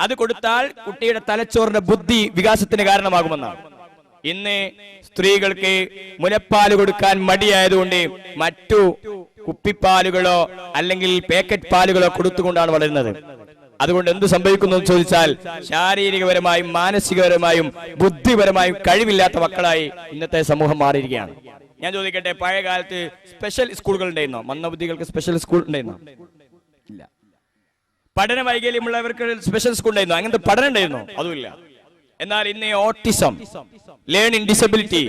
അത് കൊടുത്താൽ കുട്ടിയുടെ തലച്ചോറിന്റെ ബുദ്ധി വികാസത്തിന് കാരണമാകുമെന്നാണ്. ഇന്ന് സ്ത്രീകൾക്ക് മുലപ്പാല് കൊടുക്കാൻ മടിയായതുകൊണ്ട് മറ്റു കുപ്പിപ്പാലുകളോ അല്ലെങ്കിൽ പാക്കറ്റ് പാലുകളോ കൊടുത്തുകൊണ്ടാണ് വളരുന്നത്. അതുകൊണ്ട് എന്ത് സംഭവിക്കുന്നു എന്ന് ചോദിച്ചാൽ, ശാരീരികപരമായും മാനസികപരമായും ബുദ്ധിപരമായും കഴിവില്ലാത്ത മക്കളായി ഇന്നത്തെ സമൂഹം മാറിയിരിക്കുകയാണ്. ഞാൻ ചോദിക്കട്ടെ, പഴയ കാലത്ത് സ്പെഷ്യൽ സ്കൂളുകൾ ഉണ്ടായിരുന്നോ? മന്ദബുദ്ധികൾക്ക് സ്പെഷ്യൽ സ്കൂൾ ഉണ്ടായിരുന്നോ? ഇല്ല. പഠന വൈകല്യമുള്ളവർക്ക് സ്പെഷ്യൽ സ്കൂൾ ഉണ്ടായിരുന്നോ? അങ്ങനത്തെ പഠനം ഉണ്ടായിരുന്നോ? അതുമില്ല. എന്നാൽ ഇന്ന് autism, learning disability,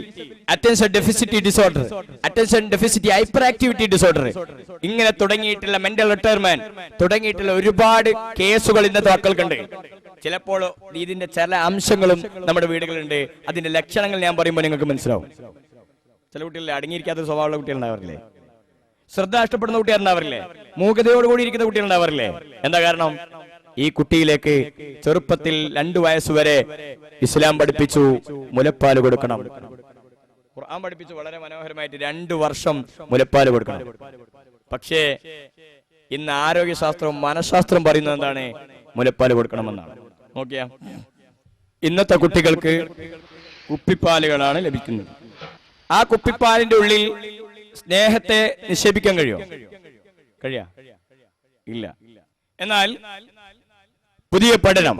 attention deficit disorder, attention deficit hyper activity disorder, ഇങ്ങനെ തുടങ്ങിയിട്ടുള്ള മെന്റൽ റിട്ടയർമെന്റ് തുടങ്ങിയിട്ടുള്ള ഒരുപാട് കേസുകൾ ഇന്നത്തെ മക്കൾക്കുണ്ട്. ചിലപ്പോൾ ഇതിന്റെ ചില അംശങ്ങളും നമ്മുടെ വീടുകളുണ്ട്. അതിന്റെ ലക്ഷണങ്ങൾ ഞാൻ പറയുമ്പോൾ നിങ്ങൾക്ക് മനസ്സിലാവും. ചില കുട്ടികളിൽ അടങ്ങിയിരിക്കാത്ത സ്വഭാവമുള്ള കുട്ടികൾ ഉണ്ടാവാറില്ലേ? ശ്രദ്ധ നഷ്ടപ്പെടുന്ന കുട്ടികൾ ഉണ്ടാവാറില്ലേ? മൂകതയോടുകൂടി ഇരിക്കുന്ന കുട്ടികൾ ഉണ്ടാവാറില്ലേ? എന്താ കാരണം? ഈ കുട്ടിയിലേക്ക് ചെറുപ്പത്തിൽ 2 വയസ്സുവരെ ഇസ്ലാം പഠിപ്പിച്ചു മുലപ്പാല് കൊടുക്കണം. ഖുർആൻ പഠിപ്പിച്ചു വളരെ മനോഹരമായിട്ട് 2 വർഷം മുലപ്പാല് കൊടുക്കണം. പക്ഷേ ഇന്ന് ആരോഗ്യശാസ്ത്രവും മനഃശാസ്ത്രവും പറയുന്നത് എന്താണ്? മുലപ്പാല് കൊടുക്കണമെന്നാണ്. നോക്കിയാ, ഇന്നത്തെ കുട്ടികൾക്ക് കുപ്പിപ്പാലുകളാണ് ലഭിക്കുന്നത്. ആ കുപ്പിപ്പാലിന്റെ ഉള്ളിൽ സ്നേഹത്തെ നിക്ഷേപിക്കാൻ കഴിയോ? ഇല്ല. എന്നാൽ പുതിയ പഠനം,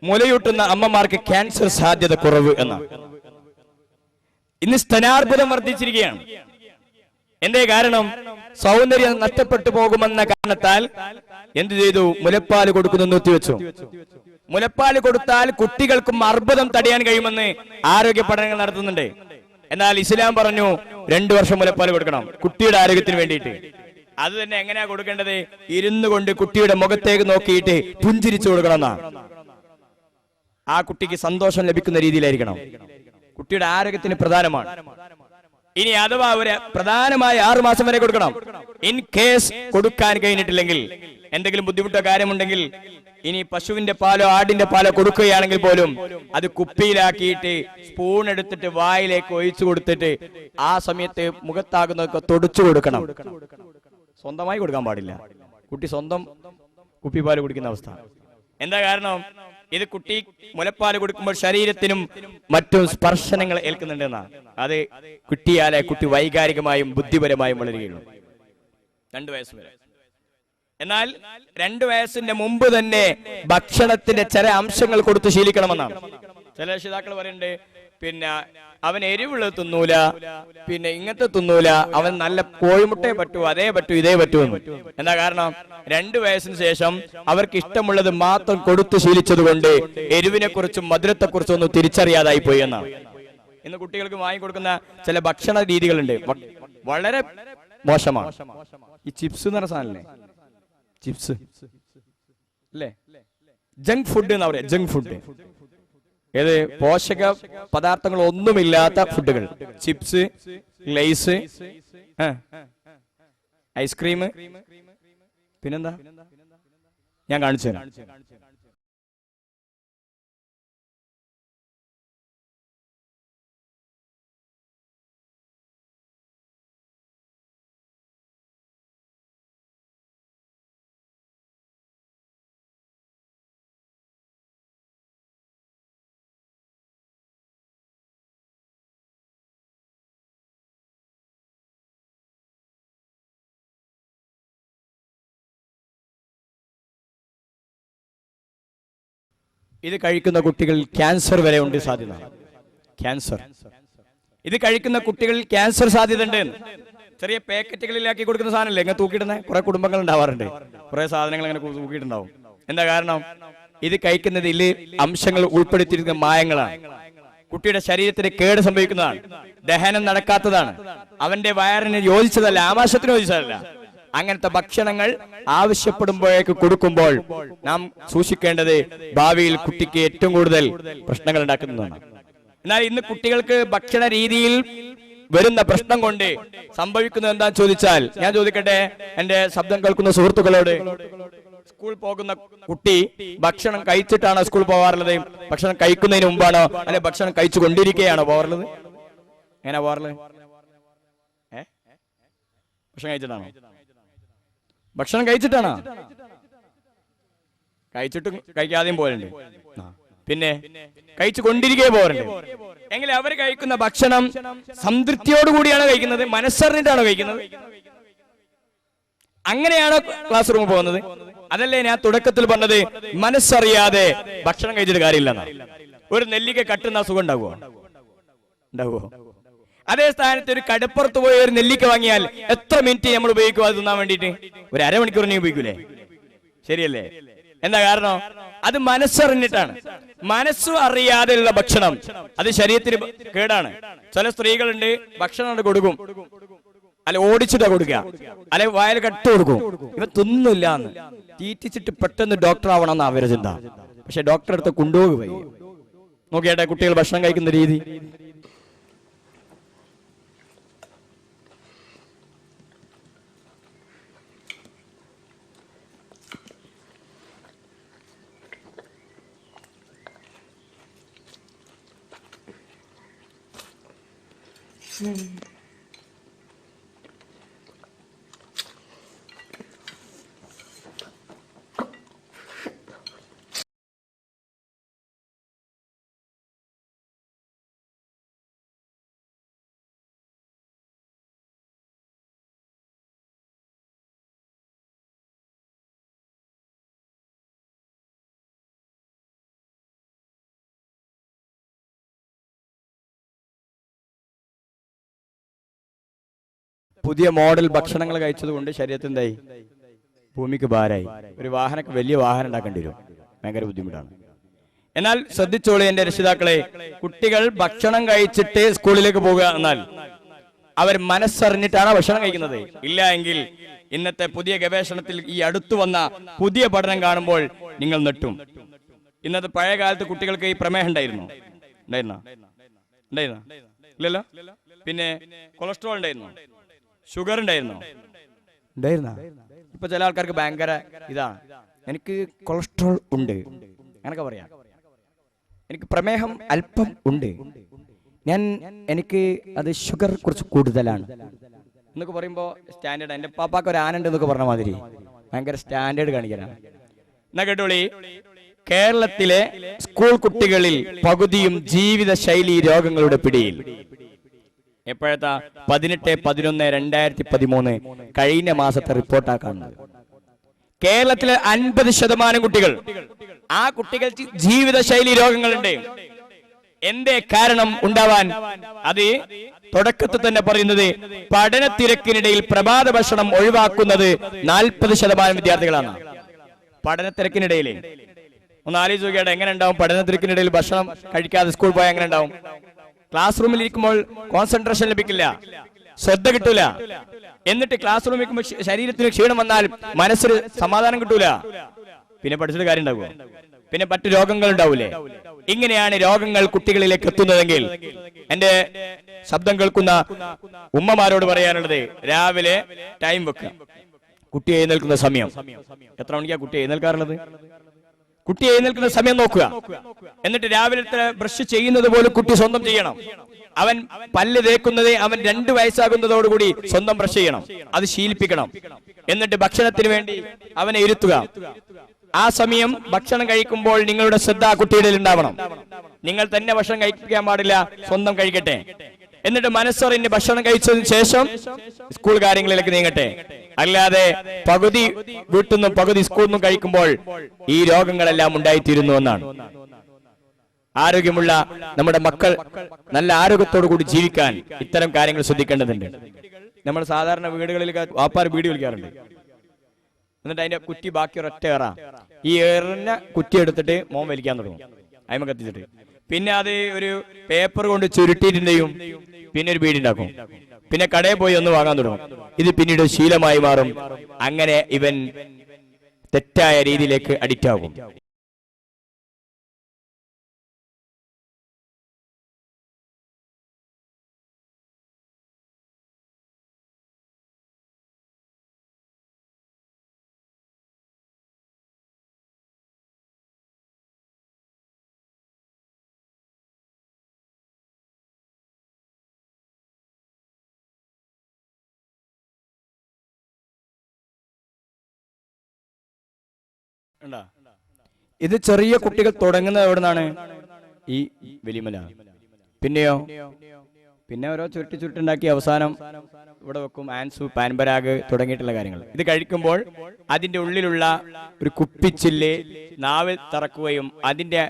മുലയൂട്ടുന്ന അമ്മമാർക്ക് ക്യാൻസർ സാധ്യത കുറവ് എന്നാണ്. ഇന്ന് സ്തനാർബുദം വർദ്ധിച്ചിരിക്കുകയാണ്. എന്തേ കാരണം? സൗന്ദര്യം നഷ്ടപ്പെട്ടു പോകുമെന്ന കാരണത്താൽ എന്ത് ചെയ്തു? മുലപ്പാല് കൊടുക്കുന്നു നിർത്തിവെച്ചു. മുലപ്പാല് കൊടുത്താൽ കുട്ടികൾക്കും അർബുദം തടയാൻ കഴിയുമെന്ന് ആരോഗ്യ പഠനങ്ങൾ നടത്തുന്നുണ്ട്. എന്നാൽ ഇസ്ലാം പറഞ്ഞു 2 വർഷം മുലപ്പാല് കൊടുക്കണം കുട്ടിയുടെ ആരോഗ്യത്തിന് വേണ്ടിയിട്ട്. അത് തന്നെ എങ്ങനെയാ കൊടുക്കേണ്ടത്? ഇരുന്നു കൊണ്ട് കുട്ടിയുടെ മുഖത്തേക്ക് നോക്കിയിട്ട് പുഞ്ചിരിച്ചു കൊടുക്കണം എന്നാണ്. ആ കുട്ടിക്ക് സന്തോഷം ലഭിക്കുന്ന രീതിയിലായിരിക്കണം. കുട്ടിയുടെ ആരോഗ്യത്തിന് പ്രധാനമാണ്. ഇനി അഥവാ ഒരു പ്രധാനമായി 6 മാസം വരെ കൊടുക്കണം. ഇൻ കേസ് കൊടുക്കാൻ കഴിഞ്ഞിട്ടില്ലെങ്കിൽ, എന്തെങ്കിലും ബുദ്ധിമുട്ടോ കാര്യമുണ്ടെങ്കിൽ, ഇനി പശുവിന്റെ പാലോ ആടിന്റെ പാലോ കൊടുക്കുകയാണെങ്കിൽ പോലും അത് കുപ്പിയിലാക്കിയിട്ട് സ്പൂൺ എടുത്തിട്ട് വായിലേക്ക് ഒഴിച്ചു കൊടുത്തിട്ട് ആ സമയത്ത് മുഖത്താകുന്നതൊക്കെ തുടച്ചു കൊടുക്കണം. സ്വന്തമായി കൊടുക്കാൻ പാടില്ല. കുട്ടി സ്വന്തം കുപ്പിപ്പാല് കുടിക്കുന്ന അവസ്ഥ. എന്താ കാരണം? ഇത് കുട്ടി മുലപ്പാല് കൊടുക്കുമ്പോൾ ശരീരത്തിനും മറ്റും സ്പർശനങ്ങൾ ഏൽക്കുന്നുണ്ടെന്നാണ്. അത് കിട്ടിയാലേ കുട്ടി വൈകാരികമായും ബുദ്ധിപരമായും വളരുകയുള്ളൂ. 2 വയസ്സ് വരെ. എന്നാൽ 2 വയസ്സിന്റെ മുമ്പ് തന്നെ ഭക്ഷണത്തിന്റെ ചില അംശങ്ങൾ കൊടുത്ത് ശീലിക്കണമെന്നാണ്. ചില രക്ഷിതാക്കൾ പറയുന്നുണ്ട്, പിന്നെ അവൻ എരിവുള്ളത് തിന്നൂല, പിന്നെ ഇങ്ങനത്തെ തിന്നൂല, അവൻ നല്ല കോഴിമുട്ടയെ പറ്റൂ, അതേ പറ്റൂ, ഇതേ പറ്റൂന്ന്. എന്താ കാരണം? 2 വയസ്സിന് ശേഷം അവർക്ക് ഇഷ്ടമുള്ളത് മാത്രം കൊടുത്തു ശീലിച്ചത് കൊണ്ട് എരിവിനെ കുറിച്ചും മധുരത്തെ കുറിച്ചും ഒന്നും തിരിച്ചറിയാതായി പോയി എന്നാണ്. ഇന്ന് കുട്ടികൾക്ക് വാങ്ങിക്കൊടുക്കുന്ന ചില ഭക്ഷണ രീതികളുണ്ട്, വളരെ മോശമാണ്. ഈ ചിപ്സ് എന്ന് പറഞ്ഞ സാധനല്ലേ, ചിപ്സ് അല്ലേ, ജങ്ക് ഫുഡ് എന്നാ പറയാ. ജങ്ക് ഫുഡ് ഏത്? പോഷക പദാർത്ഥങ്ങൾ ഒന്നുമില്ലാത്ത ഫുഡുകൾ. ചിപ്സ്, ലേസ്, ഐസ്ക്രീം, പിന്നെന്താ, ഞാൻ കാണിച്ചു തരാം. ഇത് കഴിക്കുന്ന കുട്ടികളിൽ ക്യാൻസർ വരെ ഉണ്ട് സാധ്യത. ക്യാൻസർ, ഇത് കഴിക്കുന്ന കുട്ടികളിൽ ക്യാൻസർ സാധ്യത ഉണ്ട്. ചെറിയ പാക്കറ്റുകളിലാക്കി കൊടുക്കുന്ന സാധനമല്ലേ ഇങ്ങനെ തൂക്കിയിടുന്ന കുറെ കുടുംബങ്ങൾ ഉണ്ടാവാറുണ്ട്. കുറെ സാധനങ്ങൾ ഇങ്ങനെ തൂക്കിയിട്ടുണ്ടാവും. എന്താ കാരണം? ഇത് കഴിക്കുന്നതിൽ അംശങ്ങൾ ഉൾപ്പെടുത്തിയിരിക്കുന്ന മായങ്ങളാണ്. കുട്ടിയുടെ ശരീരത്തിന് കേട് സംഭവിക്കുന്നതാണ്, ദഹനം നടക്കാത്തതാണ്, അവന്റെ വയറിന് യോജിച്ചതല്ല, ആമാശത്തിന് യോജിച്ചതല്ല. അങ്ങനത്തെ ഭക്ഷണങ്ങൾ ആവശ്യപ്പെടുമ്പോഴേക്ക് കൊടുക്കുമ്പോൾ നാം സൂക്ഷിക്കേണ്ടത് ഭാവിയിൽ കുട്ടിക്ക് ഏറ്റവും കൂടുതൽ പ്രശ്നങ്ങൾ ഉണ്ടാക്കുന്നതാണ്. എന്നാൽ ഇന്ന് കുട്ടികൾക്ക് ഭക്ഷണ രീതിയിൽ വരുന്ന പ്രശ്നം കൊണ്ട് സംഭവിക്കുന്നത് എന്താന്ന് ചോദിച്ചാൽ, ഞാൻ ചോദിക്കട്ടെ എന്റെ ശബ്ദം കേൾക്കുന്ന സുഹൃത്തുക്കളോട്, സ്കൂൾ പോകുന്ന കുട്ടി ഭക്ഷണം കഴിച്ചിട്ടാണോ സ്കൂൾ പോകാറുള്ളത്? ഭക്ഷണം കഴിക്കുന്നതിന് മുമ്പാണോ, അല്ലെ ഭക്ഷണം കഴിച്ചു കൊണ്ടിരിക്കുകയാണോ പോകാറുള്ളത്? എങ്ങനെ പോകാറുള്ളത്? ഭക്ഷണം കഴിച്ചിട്ടാണോ? ഭക്ഷണം കഴിച്ചിട്ടാണോ? കഴിച്ചിട്ടും കഴിക്കാതെയും പോരുണ്ട്, പിന്നെ കഴിച്ചു കൊണ്ടിരിക്കേ പോരുണ്ട്. എങ്കിൽ അവർ കഴിക്കുന്ന ഭക്ഷണം സംതൃപ്തിയോടുകൂടിയാണോ കഴിക്കുന്നത്, മനസ്സറിഞ്ഞിട്ടാണോ കഴിക്കുന്നത്? അങ്ങനെയാണോ ക്ലാസ് റൂമിൽ പോകുന്നത്? അതല്ലേ ഞാൻ തുടക്കത്തിൽ പറഞ്ഞത്, മനസ്സറിയാതെ ഭക്ഷണം കഴിച്ചിട്ട് കാര്യമില്ലെന്നാ. ഒരു നെല്ലിക്ക കട്ടുന്ന സുഖം ഉണ്ടാവുമോ? ഉണ്ടാവുമോ? അതേ സ്ഥാനത്ത് ഒരു കടപ്പുറത്ത് പോയി ഒരു നെല്ലിക്ക വാങ്ങിയാൽ എത്ര മിനിറ്റ് നമ്മൾ ഉപയോഗിക്കും അത് തിന്നാൻ വേണ്ടിയിട്ട്? ഒരു അരമണിക്കൂർ നീ ഉപയോഗിക്കൂലേ? ശരിയല്ലേ? എന്താ കാരണം? അത് മനസ്സറിഞ്ഞിട്ടാണ്. മനസ്സു അറിയാതെയുള്ള ഭക്ഷണം അത് ശരീരത്തിന് കേടാണ്. ചില സ്ത്രീകളുണ്ട്, ഭക്ഷണം കൊടുക്കും, അല്ലെ ഓടിച്ചിട്ടാ കൊടുക്കുക, അല്ലെ വായിൽ കട്ട് കൊടുക്കും. ഇവ തിന്നില്ല എന്ന് തീറ്റിച്ചിട്ട് പെട്ടെന്ന് ഡോക്ടർ ആവണമെന്ന് അവരെ ചിന്ത. പക്ഷെ ഡോക്ടറെ അടുത്ത് കൊണ്ടുപോയി നോക്കിയാട്ടെ കുട്ടികൾ ഭക്ഷണം കഴിക്കുന്ന രീതി. പുതിയ മോഡൽ ഭക്ഷണങ്ങൾ കഴിച്ചതുകൊണ്ട് ശരീരത്തിൽ എന്തായി? ഭൂമിക്ക് ഭാരമായി. ഒരു വാഹനക്ക് വലിയ വാഹനം ഉണ്ടാക്കേണ്ടി വരും, ഭയങ്കര ബുദ്ധിമുട്ടാണ്. എന്നാൽ ശ്രദ്ധിച്ചോളൂ എന്റെ രക്ഷിതാക്കളെ, കുട്ടികൾ ഭക്ഷണം കഴിച്ചിട്ട് സ്കൂളിലേക്ക് പോകുക എന്നാൽ അവർ മനസ്സറിഞ്ഞിട്ടാണ് ഭക്ഷണം കഴിക്കുന്നത്? ഇല്ല എങ്കിൽ ഇന്നത്തെ പുതിയ ഗവേഷണത്തിൽ ഈ അടുത്തു വന്ന പുതിയ പഠനം കാണുമ്പോൾ നിങ്ങൾ നെട്ടും. ഇന്നത്തെ പഴയ കാലത്ത് കുട്ടികൾക്ക് ഈ പ്രമേഹം ഉണ്ടായിരുന്നോ? ഇല്ലല്ലോ. പിന്നെ കൊളസ്ട്രോൾ ഉണ്ടായിരുന്നോ? ഷുഗർ ഉണ്ടായിരുന്നോ? ഇപ്പൊ ചില ആൾക്കാർക്ക് ഭയങ്കര ഇതാണ്, എനിക്ക് കൊളസ്ട്രോൾ ഉണ്ട് അങ്ങനൊക്കെ പറയാം, എനിക്ക് പ്രമേഹം അല്പം ഉണ്ട്, എനിക്ക് അത് ഷുഗർ കുറച്ച് കൂടുതലാണ് എന്നൊക്കെ പറയുമ്പോ സ്റ്റാൻഡേർഡ്. എന്റെ പാപ്പാക്ക് ഒരു ആനണ്ട് എന്നൊക്കെ പറഞ്ഞ മാതിരി ഭയങ്കര സ്റ്റാൻഡേർഡ് കാണിക്കാനാണ്. എന്നാ കേട്ടോളി, കേരളത്തിലെ സ്കൂൾ കുട്ടികളിൽ പകുതിയും ജീവിതശൈലി രോഗങ്ങളുടെ പിടിയിൽ. എപ്പോഴത്താ? 18/11/2013 കഴിഞ്ഞ മാസത്തെ റിപ്പോർട്ടാ കാണുന്നത്. കേരളത്തിലെ 50% കുട്ടികൾ, ആ കുട്ടികൾക്ക് ജീവിതശൈലി രോഗങ്ങളുണ്ട്. എന്തേ കാരണം ഉണ്ടാവാൻ? അത് തുടക്കത്തിൽ തന്നെ പറയുന്നത്, പഠനത്തിരക്കിനിടയിൽ പ്രഭാത ഭക്ഷണം ഒഴിവാക്കുന്നത് 40% വിദ്യാർത്ഥികളാണ്. പഠനത്തിരക്കിനിടയിൽ ഒന്ന് ആലോചിച്ച് നോക്കിയാട്ടെ, എങ്ങനെ ഉണ്ടാവും? പഠനത്തിരക്കിനിടയിൽ ഭക്ഷണം കഴിക്കാതെ സ്കൂൾ പോയാൽ എങ്ങനെ ഉണ്ടാവും? ക്ലാസ് റൂമിൽ ഇരിക്കുമ്പോൾ കോൺസെൻട്രേഷൻ ലഭിക്കില്ല, ശ്രദ്ധ കിട്ടൂല. എന്നിട്ട് ക്ലാസ് റൂമിൽ ഇരിക്കുമ്പോൾ ശരീരത്തിന് ക്ഷീണം വന്നാൽ മനസ്സിന് സമാധാനം കിട്ടൂല. പിന്നെ പഠിച്ചിട്ട് കാര്യം ഉണ്ടാവുമോ? പിന്നെ മറ്റു രോഗങ്ങൾ ഉണ്ടാവൂലേ? ഇങ്ങനെയാണ് രോഗങ്ങൾ കുട്ടികളിലേക്ക് എത്തുന്നതെങ്കിൽ എന്റെ ശബ്ദം കേൾക്കുന്ന ഉമ്മമാരോട് പറയാനുള്ളത്, രാവിലെ ടൈം വെക്കുക. കുട്ടി എഴുന്നേൽക്കുന്ന സമയം. എത്ര മണിക്കാ കുട്ടി എഴുന്നേൽക്കാറുള്ളത്? കുട്ടി എഴുന്നേൽക്കുന്ന സമയം നോക്കുക. എന്നിട്ട് രാവിലത്തെ ബ്രഷ് ചെയ്യുന്നത് പോലും കുട്ടി സ്വന്തം ചെയ്യണം. അവൻ പല്ല് തേക്കുന്നത് അവൻ 2 വയസ്സാകുന്നതോടുകൂടി സ്വന്തം ബ്രഷ് ചെയ്യണം. അത് ശീലിപ്പിക്കണം. എന്നിട്ട് ഭക്ഷണത്തിന് വേണ്ടി അവനെ ഇരുത്തുക. ആ സമയം ഭക്ഷണം കഴിക്കുമ്പോൾ നിങ്ങളുടെ ശ്രദ്ധ കുട്ടിയുടെ ഉണ്ടാവണം. നിങ്ങൾ തന്നെ ഭക്ഷണം കഴിക്കാൻ പാടില്ല, സ്വന്തം കഴിക്കട്ടെ. എന്നിട്ട് മനസ്സറിഞ്ഞ് ഭക്ഷണം കഴിച്ചതിന് ശേഷം സ്കൂൾ കാര്യങ്ങളിലേക്ക് നീങ്ങട്ടെ. അല്ലാതെ പകുതി വീട്ടിൽ നിന്നും പകുതി സ്കൂളിൽ നിന്നും കഴിക്കുമ്പോൾ ഈ രോഗങ്ങളെല്ലാം ഉണ്ടായിത്തീരുന്നു എന്നാണ്. ആരോഗ്യമുള്ള നമ്മുടെ മക്കൾ നല്ല ആരോഗ്യത്തോടു കൂടി ജീവിക്കാൻ ഇത്തരം കാര്യങ്ങൾ ശ്രദ്ധിക്കേണ്ടതുണ്ട്. നമ്മൾ സാധാരണ വീടുകളിൽ വാപ്പാർ വീട് വിളിക്കാറുണ്ട്. എന്നിട്ട് അതിന്റെ കുറ്റി ബാക്കി ഒരൊറ്റ ഏറാ, ഈ ഏറിന കുറ്റി എടുത്തിട്ട് മോൻ വലിക്കാൻ തുടങ്ങും, അയിമ കത്തിച്ചിട്ട്. പിന്നെ അത് ഒരു പേപ്പർ കൊണ്ട് ചുരുട്ടിയിട്ടുണ്ടെയും പിന്നെ ഒരു ബീഡി ഉണ്ടാക്കും. പിന്നെ കടയിൽ പോയി ഒന്ന് വാങ്ങാൻ തുടങ്ങും. ഇത് പിന്നീട് ശീലമായി മാറും. അങ്ങനെ ഇവൻ തെറ്റായ രീതിയിലേക്ക് അഡിക്റ്റ് ആകും. ഇത് ചെറിയ കുട്ടികൾ തുടങ്ങുന്നത് എവിടെ നിന്നാണ്? ഈ വലിമല. പിന്നെയോ പിന്നെ ഓരോ ചുരുട്ടുണ്ടാക്കി അവസാനം ഇവിടെ വെക്കും. ആൻസു, പാൻപരാഗ് തുടങ്ങിയിട്ടുള്ള കാര്യങ്ങൾ. ഇത് കഴിക്കുമ്പോൾ അതിന്റെ ഉള്ളിലുള്ള ഒരു കുപ്പിച്ചില്ല് നാവിൽ തറക്കുകയും അതിന്റെ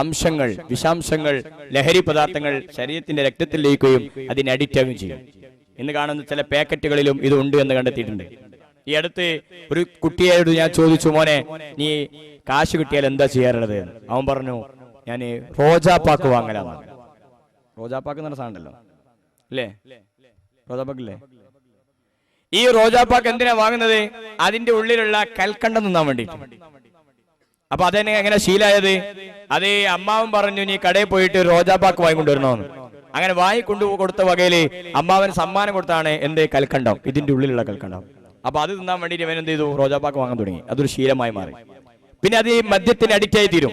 അംശങ്ങൾ, വിഷാംശങ്ങൾ, ലഹരി പദാർത്ഥങ്ങൾ ശരീരത്തിന്റെ രക്തത്തിൽ ലയിക്കുകയും അതിന് അഡിക്റ്റ് ആവുകയും ചെയ്യും. ഇന്ന് കാണുന്ന ചില പാക്കറ്റുകളിലും ഇത് ഉണ്ട് എന്ന് കണ്ടെത്തിയിട്ടുണ്ട്. ഈ അടുത്ത് ഒരു കുട്ടിയോട് ഞാൻ ചോദിച്ചു, മോനെ നീ കാശ് കിട്ടിയാൽ എന്താ ചെയ്യാറുള്ളത്? അവൻ പറഞ്ഞു, ഞാൻ റോജാപ്പാക്ക് വാങ്ങലാണ്. റോജാപ്പാക്ക് എന്ന് പറഞ്ഞ സാധനമല്ലോ അല്ലേ? റോജാപ്പാക്കില്ലേ? ഈ റോജാപ്പാക്ക് എന്തിനാ വാങ്ങുന്നത്? അതിന്റെ ഉള്ളിലുള്ള കൽക്കണ്ടം തിന്നാൻ വേണ്ടിയിട്ട്. അപ്പൊ അതെന്നെ എങ്ങനെ ശീലായത്? അത് അമ്മാവൻ പറഞ്ഞു, നീ കടയിൽ പോയിട്ട് റോജാപ്പാക്ക് വാങ്ങിക്കൊണ്ടുവരണമെന്ന്. അങ്ങനെ വാങ്ങിക്കൊണ്ടു കൊടുത്ത വകയില് അമ്മാവൻ സമ്മാനം കൊടുത്താണ് എന്ത്? കൽക്കണ്ടം, ഇതിന്റെ ഉള്ളിലുള്ള കൽക്കണ്ടം. അപ്പൊ അത് തിന്നാൻ വേണ്ടിയിട്ട് ഇവൻ എന്ത് ചെയ്തു? റോജാപ്പാക്ക് വാങ്ങാൻ തുടങ്ങി. അതൊരു ശീലമായി മാറി. പിന്നെ അത് മദ്യത്തിന് അഡിക്റ്റ് ആയി തീരും,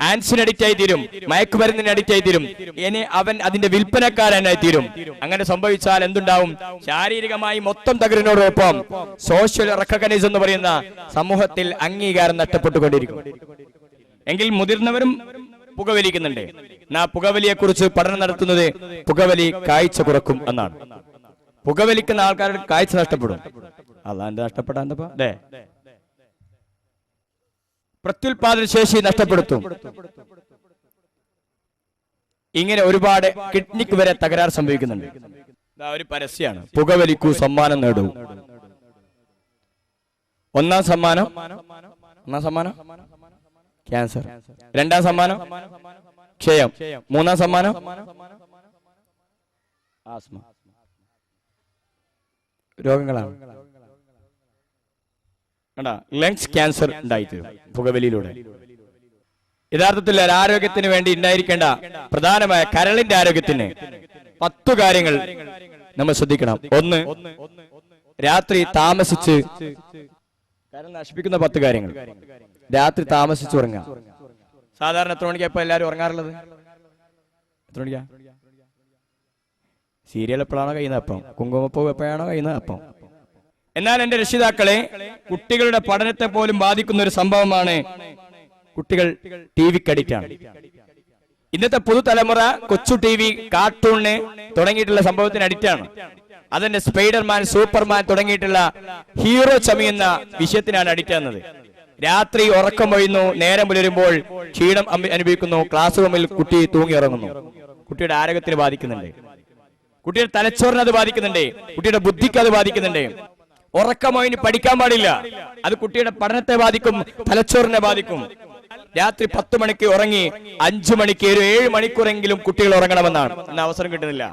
ആൻസിന് അഡിക്റ്റ് ആയി തീരും, മയക്കുമരുന്നിന് അഡിക്റ്റ് ആയി തീരും. ഇനി അവൻ അതിന്റെ വിൽപ്പനക്കാരനായി തീരും. അങ്ങനെ സംഭവിച്ചാൽ എന്തുണ്ടാവും? ശാരീരികമായി മൊത്തം തകരുന്നതോടൊപ്പം സോഷ്യൽ റെക്കഗ്നൈസ് എന്ന് പറയുന്ന സമൂഹത്തിൽ അംഗീകാരം നഷ്ടപ്പെട്ടുകൊണ്ടിരിക്കും. എങ്കിൽ മുതിർന്നവരും പുകവലിക്കുന്നുണ്ട്. പുകവലിയെ കുറിച്ച് പഠനം നടത്തുന്നത് പുകവലി കാഴ്ച കുറക്കും എന്നാണ്. പുകവലിക്കുന്ന ആൾക്കാരുടെ കാഴ്ച നഷ്ടപ്പെടും. അല്ലാണ്ട് നഷ്ടപ്പെടാൻ അല്ലേ? പ്രത്യുൽപാദന ശേഷി നഷ്ടപ്പെടുത്തും. ഇങ്ങനെ ഒരുപാട് കിഡ്നിക്ക് വരെ തകരാർ സംഭവിക്കുന്നുണ്ട്. ഒരു പരസ്യമാണ്, പുകവലിക്കൂ സമ്മാനം നേടൂ. ഒന്നാം സമ്മാനം ക്യാൻസർ, രണ്ടാം സമ്മാനം ക്ഷയം, മൂന്നാം സമ്മാനം ആസ്മ. രോഗങ്ങളാണ്. ലങ്സ് ക്യാൻസർ ഉണ്ടായിത്തീരും പുകവലിയിലൂടെ. യഥാർത്ഥത്തിൽ ആരോഗ്യത്തിന് വേണ്ടി ഉണ്ടായിരിക്കേണ്ട പ്രധാനമായ കരളിന്റെ ആരോഗ്യത്തിന് 10 കാര്യങ്ങൾ നമ്മൾ ശ്രദ്ധിക്കണം. 1, രാത്രി താമസിച്ച് കരൾ നശിപ്പിക്കുന്ന 10 കാര്യങ്ങൾ. രാത്രി താമസിച്ച് ഉറങ്ങുക. സാധാരണ എത്ര മണിക്കാ ഇപ്പൊ എല്ലാവരും ഉറങ്ങാറുള്ളത്? എത്ര മണിക്കാ? സീരിയൽ എപ്പോഴാണോ കഴിയുന്നത് അപ്പം, കുങ്കുമപ്പൂ എപ്പോഴാണോ കഴിയുന്നത് അപ്പം. എന്നാൽ എന്റെ രക്ഷിതാക്കളെ, കുട്ടികളുടെ പഠനത്തെ പോലും ബാധിക്കുന്ന ഒരു സംഭവമാണ് കുട്ടികൾ ടിവിക്ക് അഡിക്റ്റ് ആണ്. ഇന്നത്തെ പുതുതലമുറ കൊച്ചു ടിവി, കാർട്ടൂണ് തുടങ്ങിയിട്ടുള്ള സംഭവത്തിന് അഡിക്റ്റ് ആണ്. അതിന്റെ സ്പൈഡർമാൻ, സൂപ്പർമാൻ തുടങ്ങിയിട്ടുള്ള ഹീറോ ചമയുന്ന വിഷയത്തിനാണ് അഡിക്റ്റ് ആകുന്നത്. രാത്രി ഉറക്കം വഴുന്നു, നേരം പുലരുമ്പോൾ ക്ഷീണം അനുഭവിക്കുന്നു, ക്ലാസ് റൂമിൽ കുട്ടി തൂങ്ങി ഇറങ്ങുന്നു. കുട്ടിയുടെ ആരോഗ്യത്തിന് ബാധിക്കുന്നുണ്ട്, കുട്ടിയുടെ തലച്ചോറിന് അത് ബാധിക്കുന്നുണ്ട്, കുട്ടിയുടെ ബുദ്ധിക്ക് അത് ബാധിക്കുന്നുണ്ട്. ഉറക്കമൊഴിഞ്ഞ് പഠിക്കാൻ പാടില്ല. അത് കുട്ടിയുടെ പഠനത്തെ ബാധിക്കും, തലച്ചോറിനെ ബാധിക്കും. രാത്രി 10 മണിക്ക് ഉറങ്ങി 5 മണിക്ക് ഒരു 7 മണിക്കൂറെങ്കിലും കുട്ടികൾ ഉറങ്ങണമെന്നാണ്. ഇന്ന് അവസരം കിട്ടുന്നില്ല.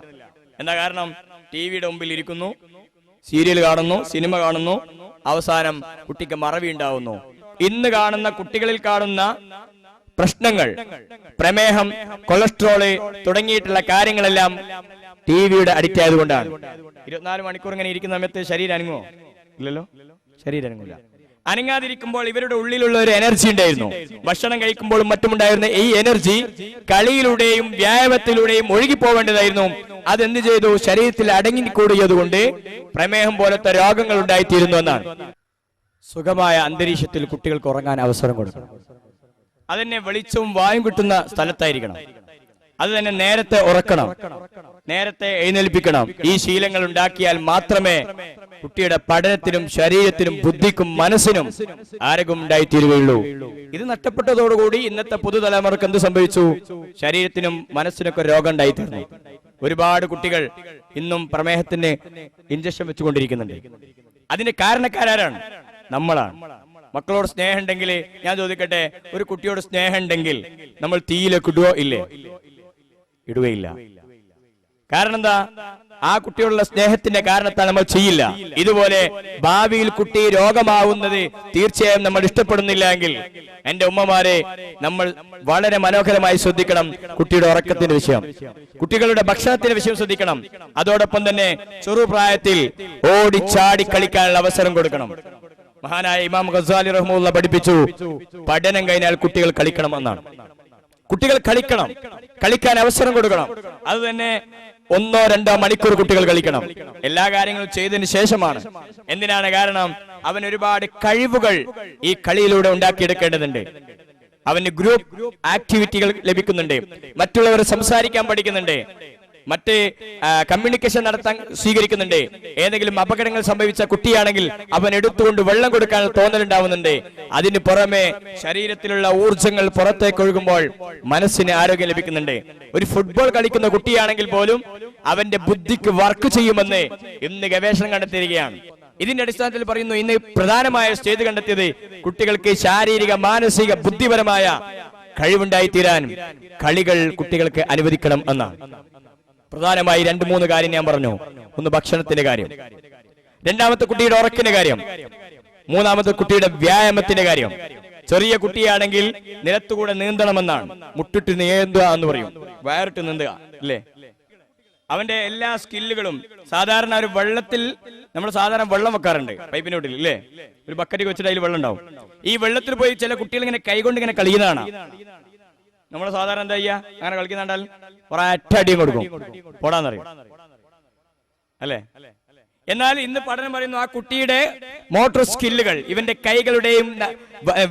എന്താ കാരണം? ടിവിയുടെ മുമ്പിൽ ഇരിക്കുന്നു, സീരിയൽ കാണുന്നു, സിനിമ കാണുന്നു, അവസാനം കുട്ടിക്ക് മറവി ഉണ്ടാവുന്നു. ഇന്ന് കാണുന്ന കുട്ടികളിൽ കാണുന്ന പ്രശ്നങ്ങൾ, പ്രമേഹം, കൊളസ്ട്രോള് തുടങ്ങിയിട്ടുള്ള കാര്യങ്ങളെല്ലാം ടിവിയുടെ അഡിക്റ്റ് ആയതുകൊണ്ടാണ്. 24 മണിക്കൂർ ഇങ്ങനെ ഇരിക്കുന്ന സമയത്ത് ശരീരം അനങ്ങുമോ? ഇല്ലല്ലോ. ശരീരം അനങ്ങില്ല. അനങ്ങാതിരിക്കുമ്പോൾ ഇവരുടെ ഉള്ളിലുള്ള ഒരു എനർജി ഉണ്ടായിരുന്നു. ഭക്ഷണം കഴിക്കുമ്പോഴും മറ്റുമുണ്ടായിരുന്ന ഈ എനർജി കളിയിലൂടെയും വ്യായാമത്തിലൂടെയും ഒഴുകിപ്പോവേണ്ടതായിരുന്നു. അതെന്ത് ചെയ്തു? ശരീരത്തിൽ അടങ്ങിക്കൂടിയതുകൊണ്ട് പ്രമേഹം പോലത്തെ രോഗങ്ങൾ ഉണ്ടായിത്തീരുന്നു എന്നാണ്. സുഖമായ അന്തരീക്ഷത്തിൽ കുട്ടികൾക്ക് ഉറങ്ങാൻ അവസരം കൊടുക്കണം. അതിനെ വെളിച്ചവും വായും കിട്ടുന്ന സ്ഥലത്തായിരിക്കണം. അത് തന്നെ നേരത്തെ ഉറക്കണം, നേരത്തെ എഴുന്നേൽപ്പിക്കണം. ഈ ശീലങ്ങൾ ഉണ്ടാക്കിയാൽ മാത്രമേ കുട്ടിയുടെ പഠനത്തിനും ശരീരത്തിനും ബുദ്ധിക്കും മനസ്സിനും ആരോഗ്യം ഉണ്ടായിത്തീരുകയുള്ളൂ. ഇത് നഷ്ടപ്പെട്ടതോടുകൂടി ഇന്നത്തെ പുതുതലമുറക്ക് എന്ത് സംഭവിച്ചു? ശരീരത്തിനും മനസ്സിനൊക്കെ രോഗം ഉണ്ടായിത്തീർന്നു. ഒരുപാട് കുട്ടികൾ ഇന്നും പ്രമേഹത്തിന് ഇഞ്ചക്ഷൻ വെച്ചുകൊണ്ടിരിക്കുന്നുണ്ട്. അതിന്റെ കാരണക്കാരാണ്? നമ്മളാണ്. മക്കളോട് സ്നേഹം ഉണ്ടെങ്കിൽ, ഞാൻ ചോദിക്കട്ടെ, ഒരു കുട്ടിയോട് സ്നേഹം ഉണ്ടെങ്കിൽ നമ്മൾ തീയിലേക്ക് ഇടുവോ? ഇല്ലേ? ഇടുകയില്ല. കാരണം എന്താ? ആ കുട്ടിയോടുള്ള സ്നേഹത്തിന്റെ കാരണത്താൽ നമ്മൾ ചെയ്യില്ല. ഇതുപോലെ ഭാവിയിൽ കുട്ടി രോഗമാവുന്നത് തീർച്ചയായും നമ്മൾ ഇഷ്ടപ്പെടുന്നില്ല എങ്കിൽ എന്റെ ഉമ്മമാരെ, നമ്മൾ വളരെ മനോഹരമായി ശ്രദ്ധിക്കണം. കുട്ടിയുടെ ഉറക്കത്തിന്റെ വിഷയം, കുട്ടികളുടെ ഭക്ഷണത്തിന്റെ വിഷയം ശ്രദ്ധിക്കണം. അതോടൊപ്പം തന്നെ ചെറുപ്രായത്തിൽ ഓടിച്ചാടി കളിക്കാനുള്ള അവസരം കൊടുക്കണം. മഹാനായ ഇമാം ഗസാലി റഹ്മത്തുള്ളാഹി പഠിപ്പിച്ചു, പഠനം കഴിഞ്ഞാൽ കുട്ടികൾ കളിക്കണം എന്നാണ്. കുട്ടികൾ കളിക്കണം, കളിക്കാൻ അവസരം കൊടുക്കണം. അത് തന്നെ 1-2 മണിക്കൂർ കുട്ടികൾ കളിക്കണം. എല്ലാ കാര്യങ്ങളും ചെയ്തതിന് ശേഷമാണ്. എന്തിനാണ്? കാരണം അവൻ ഒരുപാട് കഴിവുകൾ ഈ കളിയിലൂടെ ഉണ്ടാക്കിയെടുക്കേണ്ടതുണ്ട്. അവന് ഗ്രൂപ്പ് ആക്ടിവിറ്റികൾ ലഭിക്കുന്നുണ്ട്, മറ്റുള്ളവർ സംസാരിക്കാൻ പഠിക്കുന്നുണ്ട്, മറ്റ് കമ്മ്യൂണിക്കേഷൻ നടത്താൻ സ്വീകരിക്കുന്നുണ്ട്. ഏതെങ്കിലും അപകടങ്ങൾ സംഭവിച്ച കുട്ടിയാണെങ്കിൽ അവൻ എടുത്തുകൊണ്ട് വെള്ളം കൊടുക്കാൻ തോന്നലുണ്ടാവുന്നുണ്ട്. അതിന് പുറമെ ശരീരത്തിലുള്ള ഊർജങ്ങൾ പുറത്തേക്ക് ഒഴുകുമ്പോൾ മനസ്സിന് ആരോഗ്യം ലഭിക്കുന്നുണ്ട്. ഒരു ഫുട്ബോൾ കളിക്കുന്ന കുട്ടിയാണെങ്കിൽ പോലും അവന്റെ ബുദ്ധിക്ക് വർക്ക് ചെയ്യുമെന്ന് ഇന്ന് ഗവേഷണം കണ്ടെത്തിയിരിക്കുകയാണ്. ഇതിന്റെ അടിസ്ഥാനത്തിൽ പറയുന്നു, ഇന്ന് പ്രധാനമായ സ്റ്റേജ് കണ്ടെത്തിയത് കുട്ടികൾക്ക് ശാരീരിക, മാനസിക, ബുദ്ധിപരമായ കഴിവുണ്ടായിത്തീരാൻ കളികൾ കുട്ടികൾക്ക് അനുവദിക്കണം എന്നാണ്. പ്രധാനമായി 2-3 കാര്യം ഞാൻ പറഞ്ഞു. ഒന്ന് ഭക്ഷണത്തിന്റെ കാര്യം, രണ്ടാമത്തെ കുട്ടിയുടെ ഉറക്കിന്റെ കാര്യം, മൂന്നാമത്തെ കുട്ടിയുടെ വ്യായാമത്തിന്റെ കാര്യം. ചെറിയ കുട്ടിയാണെങ്കിൽ നിലത്തുകൂടെ നീന്തണമെന്നാണ്. മുട്ടിട്ട് നീന്തുക എന്ന് പറയും, വയറിട്ട് നീന്തുക അല്ലേ? അവന്റെ എല്ലാ സ്കില്ലുകളും സാധാരണ ഒരു വെള്ളത്തിൽ, നമ്മൾ സാധാരണ വെള്ളം വെക്കാറുണ്ട് പൈപ്പിനോട്ടിൽ ഇല്ലേ? ഒരു ബക്കറ്റ് വെച്ചിട്ട് അതിൽ വെള്ളം ഉണ്ടാവും. ഈ വെള്ളത്തിൽ പോയി ചില കുട്ടികൾ ഇങ്ങനെ കൈകൊണ്ട് ഇങ്ങനെ കളിക്കുന്നതാണ്. നമ്മൾ സാധാരണ എന്താ ചെയ്യാ? അങ്ങനെ കളിക്കുന്നുണ്ടാൽ ഒരൊറ്റ അടിയും കൊടുക്കും, പോടാന്നറിയും അല്ലേ? എന്നാൽ ഇന്ന് പഠനം പറയുന്നു, ആ കുട്ടിയുടെ മോട്ടോർ സ്കില്ലുകൾ, ഇവന്റെ കൈകളുടെയും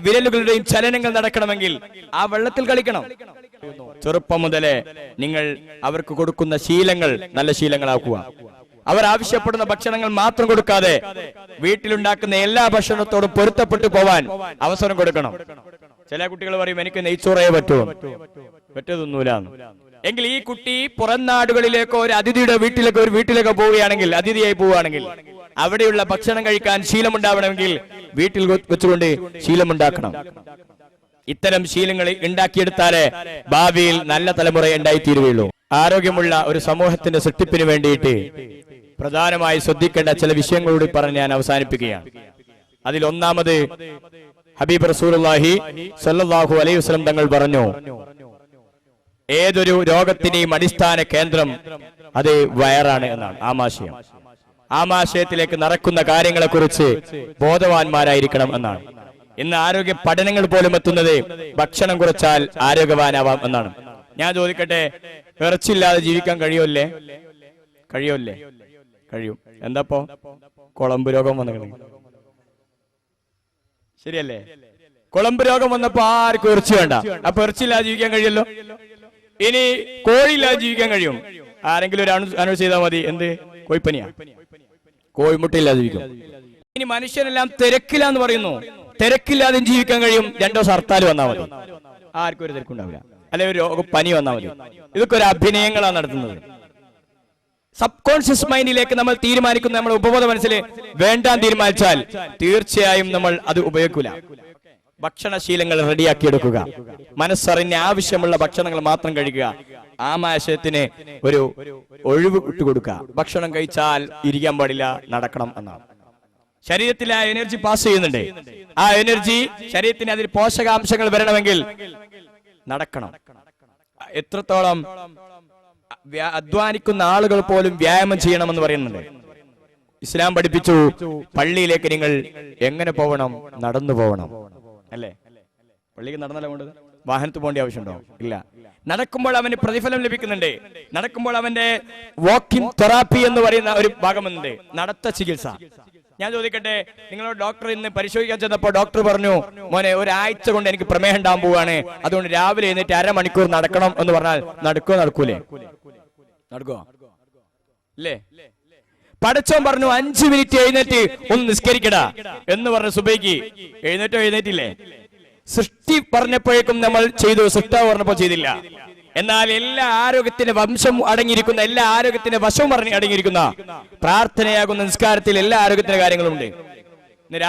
വിരലുകളുടെയും ചലനങ്ങൾ നടക്കണമെങ്കിൽ ആ വെള്ളത്തിൽ കളിക്കണം. ചെറുപ്പം മുതലേ നിങ്ങൾ അവർക്ക് കൊടുക്കുന്ന ശീലങ്ങൾ നല്ല ശീലങ്ങളാക്കുക. അവർ ആവശ്യപ്പെടുന്ന ഭക്ഷണങ്ങൾ മാത്രം കൊടുക്കാതെ വീട്ടിലുണ്ടാക്കുന്ന എല്ലാ ഭക്ഷണത്തോടും പൊരുത്തപ്പെട്ടു പോവാൻ അവസരം കൊടുക്കണം. ചില കുട്ടികൾ പറയും, എനിക്ക് നെയ്ച്ചോറേ പറ്റുമോ? പറ്റതൊന്നുമില്ല. എങ്കിൽ ഈ കുട്ടി പുറം നാടുകളിലേക്കോ ഒരു അതിഥിയുടെ വീട്ടിലേക്കോ പോവുകയാണെങ്കിൽ, അതിഥിയായി പോവുകയാണെങ്കിൽ, അവിടെയുള്ള ഭക്ഷണം കഴിക്കാൻ ശീലമുണ്ടാവണമെങ്കിൽ വീട്ടിൽ വെച്ചുകൊണ്ട് ശീലമുണ്ടാക്കണം. ഇത്തരം ശീലങ്ങൾ ഉണ്ടാക്കിയെടുത്താലേ ഭാവിയിൽ നല്ല തലമുറ ഉണ്ടായിത്തീരുകയുള്ളൂ. ആരോഗ്യമുള്ള ഒരു സമൂഹത്തിന്റെ സൃഷ്ടിപ്പിന് വേണ്ടിയിട്ട് പ്രധാനമായി ശ്രദ്ധിക്കേണ്ട ചില വിഷയങ്ങളോട് പറഞ്ഞ് ഞാൻ അവസാനിപ്പിക്കുകയാണ്. അതിൽ ഒന്നാമത്, ഹബീബ് റസൂലുള്ളാഹി സ്വല്ലല്ലാഹു അലൈഹി വസല്ലം തങ്ങൾ പറഞ്ഞു, ഏതൊരു രോഗത്തിന്റെയും അടിസ്ഥാന കേന്ദ്രം അത് വയറാണ് എന്നാണ്. ആമാശയം. ആമാശയത്തിലേക്ക് നടക്കുന്ന കാര്യങ്ങളെ കുറിച്ച് ബോധവാന്മാരായിരിക്കണം എന്നാണ്. ഇന്ന് ആരോഗ്യ പഠനങ്ങൾ പോലും എത്തുന്നത് ഭക്ഷണം കുറച്ചാൽ ആരോഗ്യവാനാവാം എന്നാണ്. ഞാൻ ചോദിക്കട്ടെ, ഇറച്ചില്ലാതെ ജീവിക്കാൻ കഴിയുമല്ലേ? കഴിയും. എന്താപ്പോ? കുളമ്പ് രോഗം വന്നു. ശരിയല്ലേ? കുളമ്പ് രോഗം വന്നപ്പോ ആർക്കും ഇറച്ചി വേണ്ട. അപ്പൊ ഇറച്ചില്ലാതെ ജീവിക്കാൻ കഴിയല്ലോ. ഇനി കോഴിയില്ലാതെ ജീവിക്കാൻ കഴിയും. ആരെങ്കിലും ഒരു അനൗൺസ് ചെയ്താൽ മതി, എന്ത്? കോഴിപ്പനിയാ, കോഴിമുട്ടയില്ലാതെ ജീവിക്കും. ഇനി മനുഷ്യരെല്ലാം തിരക്കില്ലാന്ന് പറയുന്നു. തിരക്കില്ലാതെ ജീവിക്കാൻ കഴിയും. 2 ദിവസം ഹർത്താൽ വന്നാൽ മതി, ആർക്കും ഒരു തിരക്കുണ്ടാവില്ല. അല്ലെങ്കിൽ ഒരു പനി വന്നാൽ മതി. ഇതൊക്കെ ഒരു അഭിനയങ്ങളാണ് നടത്തുന്നത്. സബ് കോൺഷ്യസ് മൈൻഡിലേക്ക് നമ്മൾ തീരുമാനിക്കുന്ന, നമ്മൾ ഉപബോധ മനസ്സിൽ വേണ്ടാൻ തീരുമാനിച്ചാൽ തീർച്ചയായും നമ്മൾ അത് ഉപയോഗിക്കില്ല. ഭക്ഷണശീലങ്ങൾ റെഡിയാക്കി എടുക്കുക. മനസ്സറിഞ്ഞ ആവശ്യമുള്ള ഭക്ഷണങ്ങൾ മാത്രം കഴിക്കുക. ആമാശയത്തിന് ഒരു ഒഴിവ് വിട്ടുകൊടുക്കുക. ഭക്ഷണം കഴിച്ചാൽ ഇരിക്കാൻ പാടില്ല, നടക്കണം എന്നാണ്. ശരീരത്തിൽ ആ എനർജി പാസ് ചെയ്യുന്നുണ്ട്. ആ എനർജി ശരീരത്തിന് അതിൽ പോഷകാംശങ്ങൾ വരണമെങ്കിൽ നടക്കണം. എത്രത്തോളം അധ്വാനിക്കുന്ന ആളുകൾ പോലും വ്യായാമം ചെയ്യണമെന്ന് പറയുന്നുണ്ട്. ഇസ്ലാം പഠിപ്പിച്ചു പള്ളിയിലേക്ക് നിങ്ങൾ എങ്ങനെ പോകണം? നടന്നു പോകണം, അല്ലേ? പള്ളിക്ക് നടന്നല്ല വേണ്ടത്, വാഹനത്തിൽ പോകേണ്ട ആവശ്യമുണ്ടോ? ഇല്ല. നടക്കുമ്പോൾ അവന് പ്രതിഫലം ലഭിക്കുന്നുണ്ട്. നടക്കുമ്പോൾ അവന്റെ വാക്കിംഗ് തെറാപ്പി എന്ന് പറയുന്ന ഒരു ഭാഗമുണ്ട്, നടത്ത ചികിത്സ. ഞാൻ ചോദിക്കട്ടെ, നിങ്ങളോട് ഡോക്ടർ ഇന്ന് പരിശോധിക്കാൻ ചെന്നപ്പോ ഡോക്ടർ പറഞ്ഞു, മോനെ ഒരാഴ്ച കൊണ്ട് എനിക്ക് പ്രമേഹം ഉണ്ടാകാൻ പോവാണ്, അതുകൊണ്ട് രാവിലെ എഴുന്നേറ്റ് അരമണിക്കൂർ നടക്കണം എന്ന് പറഞ്ഞാൽ നടക്കൂലേ? നടക്കുവോ? അല്ലേ? പടച്ചോൻ പറഞ്ഞു 5 മിനിറ്റ് എഴുന്നേറ്റ് ഒന്ന് നിസ്കരിക്കടാ എന്ന് പറഞ്ഞു സുബൈക്ക്. എഴുന്നേറ്റില്ലേ? സൃഷ്ടി പറഞ്ഞപ്പോഴേക്കും നമ്മൾ ചെയ്തു, സൃഷ്ടാവ് പറഞ്ഞപ്പോൾ ചെയ്തില്ല. എന്നാൽ എല്ലാ ആരോഗ്യത്തിന്റെ വംശം അടങ്ങിയിരിക്കുന്ന, എല്ലാ ആരോഗ്യത്തിന്റെ വശവും അടങ്ങിയിരിക്കുന്ന പ്രാർത്ഥനയാകുന്ന നിസ്കാരത്തിൽ എല്ലാ ആരോഗ്യത്തിന്റെ കാര്യങ്ങളും ഉണ്ട്. ഇന്ന്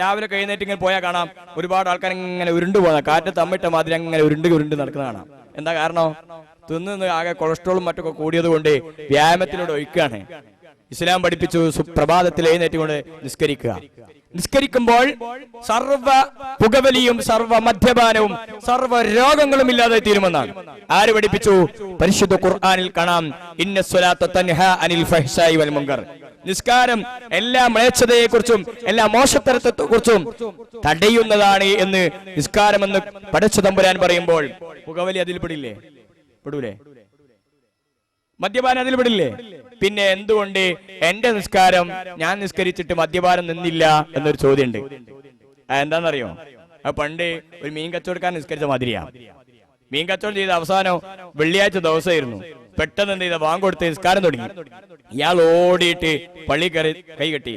രാവിലെ എഴുന്നേറ്റ് ഇങ്ങനെ പോയാൽ കാണാം ഒരുപാട് ആൾക്കാർ ഇങ്ങനെ ഉരുണ്ടു പോകുന്ന, കാറ്റ് തമ്മിട്ട മാതിരി അങ്ങനെ ഉരുണ്ട് നടക്കുന്ന കാണാം. എന്താ കാരണം? തിന്ന് ആകെ കൊളസ്ട്രോളും മറ്റൊക്കെ കൂടിയത് കൊണ്ട് വ്യായാമത്തിലൂടെ ഒഴിക്കുകയാണ്. ഇസ്ലാം പഠിപ്പിച്ചു സുപ്രഭാതത്തിൽ എഴുന്നേറ്റുകൊണ്ട് നിസ്കരിക്കുക. നിസ്കരിക്കുമ്പോൾ സർവ്വ പുകവലിയും സർവ്വ മദ്യപാനവും സർവ്വ രോഗങ്ങളും ഇല്ലാതെ തീരുമെന്നാണ്. ആര് പഠിപ്പിച്ചു? പരിശുദ്ധ ഖുർആനിൽ കാണാം, ഇന്ന സ്വലാത്ത തൻഹാ അനിൽ ഫഹ്ശായി വൽ മുൻകർ. നിസ്കാരം എല്ലാ മ്ലേച്ഛതയെക്കുറിച്ചും എല്ലാ മോശത്തരത്തെക്കുറിച്ചും തടയുന്നതാണ് എന്ന് നിസ്കാരം എന്ന് പടച്ച തമ്പുരാൻ പറയുമ്പോൾ പുകവലി അതിൽ പെടൂലേ? മദ്യപാനം അതിൽ പെടില്ലേ? പിന്നെ എന്തുകൊണ്ട് എന്റെ നിസ്കാരം ഞാൻ നിസ്കരിച്ചിട്ട് മദ്യപാനം നിന്നില്ല എന്നൊരു ചോദ്യമുണ്ട്. എന്താണെന്നറിയോ? അത് പണ്ട് ഒരു മീൻ കച്ചവടക്കാരൻ നിസ്കരിച്ച മാതിരിയാ. മീൻ കച്ചവടം ചെയ്ത അവസാനം വെള്ളിയാഴ്ച ദിവസമായിരുന്നു. പെട്ടെന്ന് എന്ത് ചെയ്ത, വാങ്ങ് കൊടുത്ത് നിസ്കാരം തുടങ്ങി. ഇയാൾ ഓടിയിട്ട് പള്ളി കയറി കൈ കെട്ടി.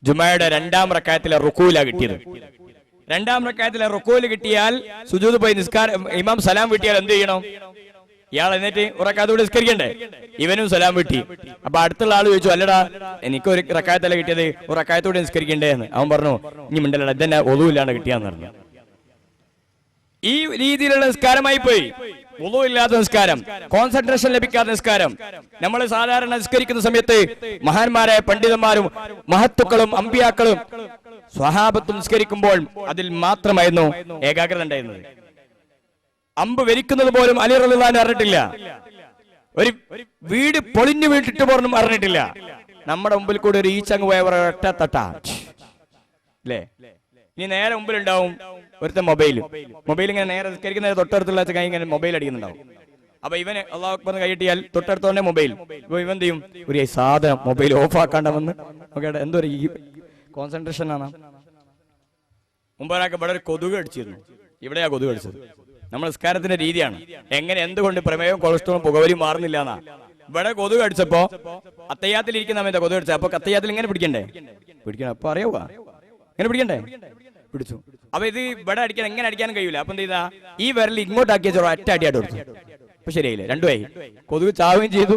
ജുമയുടെ 2ാം റക്അത്തിലെ റുക്കൂല കിട്ടിയത്. 2ാം റക്അത്തിലെ റുക്കൂല് കിട്ടിയാൽ സുജൂദ് പോയി നിസ്കാരം ഇമാം സലാം വീട്ടിയാൽ എന്ത് ചെയ്യണം? ഇയാൾ എന്നിട്ട് റക്അത്തോടെ നിസ്കരിക്കണ്ടേ? ഇവനും സലാം വീട്ടി. അപ്പൊ അടുത്തുള്ള ആള് ചോദിച്ചു, അല്ലടാ എനിക്ക് ഒരു റക്അത്തല്ല കിട്ടിയത്, ഒരു റക്അത്തോടെ നിസ്കരിക്കണ്ടേ എന്ന്. അവൻ പറഞ്ഞു, ഇനി മിണ്ടല്ലടാ, ഇതന്നെ ഒതുവില്ലാണ്ട് കിട്ടിയാന്ന് പറഞ്ഞു. ഈ രീതിയിലുള്ള നിസ്കാരമായി പോയി. വുളു ഇല്ലാത്ത നിസ്കാരം, കോൺസെൻട്രേഷൻ ലഭിക്കാത്ത നിസ്കാരം. നമ്മൾ സാധാരണ നിസ്കരിക്കുന്ന സമയത്ത് മഹാന്മാരായ പണ്ഡിതന്മാരും മഹത്തുക്കളും അമ്പിയാക്കളും സ്വഹാബത്തും നിസ്കരിക്കുമ്പോൾ അതിൽ മാത്രമായിരുന്നു ഏകാഗ്രത ഉണ്ടായിരുന്നത്. അമ്പ് വരിക്കുന്നത് പോലും അലി റളിയല്ലാഹു അൻഹു അറിഞ്ഞിട്ടില്ല. ഒരു വീട് പൊളിഞ്ഞു വീട്ടിട്ട് പോലും അറിഞ്ഞിട്ടില്ല. നമ്മുടെ മുമ്പിൽ കൂടെ ഒരു ഈച്ചങ്ങ് പോയ ഒറ്റ തട്ട അല്ലേ? ഇനി നേരെ മുമ്പിലുണ്ടാവും ഒരുത്ത മൊബൈൽ ഇങ്ങനെ നേരെ നിസ്കരിക്കുന്ന തൊട്ടടുത്തുള്ള കൈ ഇങ്ങനെ മൊബൈൽ അടിക്കുന്നുണ്ടാവും. അപ്പൊ ഇവന് അല്ലാഹു അക്ബർ എന്ന് കൈയിട്ടിയാൽ തൊട്ടടുത്തോടെ മൊബൈൽ. ഇപ്പൊ ഇവൻ ചെയ്യും, ഒരു സാധനം മൊബൈൽ ഓഫ് ആക്കാണ്ട വന്ന് നോക്കേണ്ട എന്തൊരു കോൺസെൻട്രേഷൻ ആണ്. മുമ്പൊരാൾക്ക് ഇവിടെ ഒരു കൊതുക് അടിച്ചിരുന്നു. ഇവിടെയാ കൊതുക് അടിച്ചത്. നമ്മുടെ നിസ്കാരത്തിന്റെ രീതിയാണ്. എന്തുകൊണ്ട് പ്രമേയവും കൊളസ്ട്രോളും പുകവലിയും മാറുന്നില്ല എന്നാ. ഇവിടെ കൊതുക് അടിച്ചപ്പോ അത്തയ്യാത്തിലിരിക്കുന്ന സമയത്ത് കൊതുക് അടിച്ചത്. അപ്പൊ അത്തയ്യാത്തിൽ ഇങ്ങനെ പിടിക്കണ്ടേ? അപ്പൊ അറിയാവുക ഇങ്ങനെ പിടിക്കണ്ടേ? പിടിച്ചു. അപ്പൊ ഇത് ഇവിടെ അടിക്കാൻ എങ്ങനെ അടിക്കാനും കഴിയൂല. അപ്പൊ എന്ത് ചെയ്താ, ഈ വിരൽ ഇങ്ങോട്ടാക്കിയ ചോറ ഒറ്റ അടിയായിട്ട് കൊടുത്തു. അപ്പൊ ശരിയായില്ലേ? രണ്ടുമായി കൊതുക് ചാവുകയും ചെയ്തു.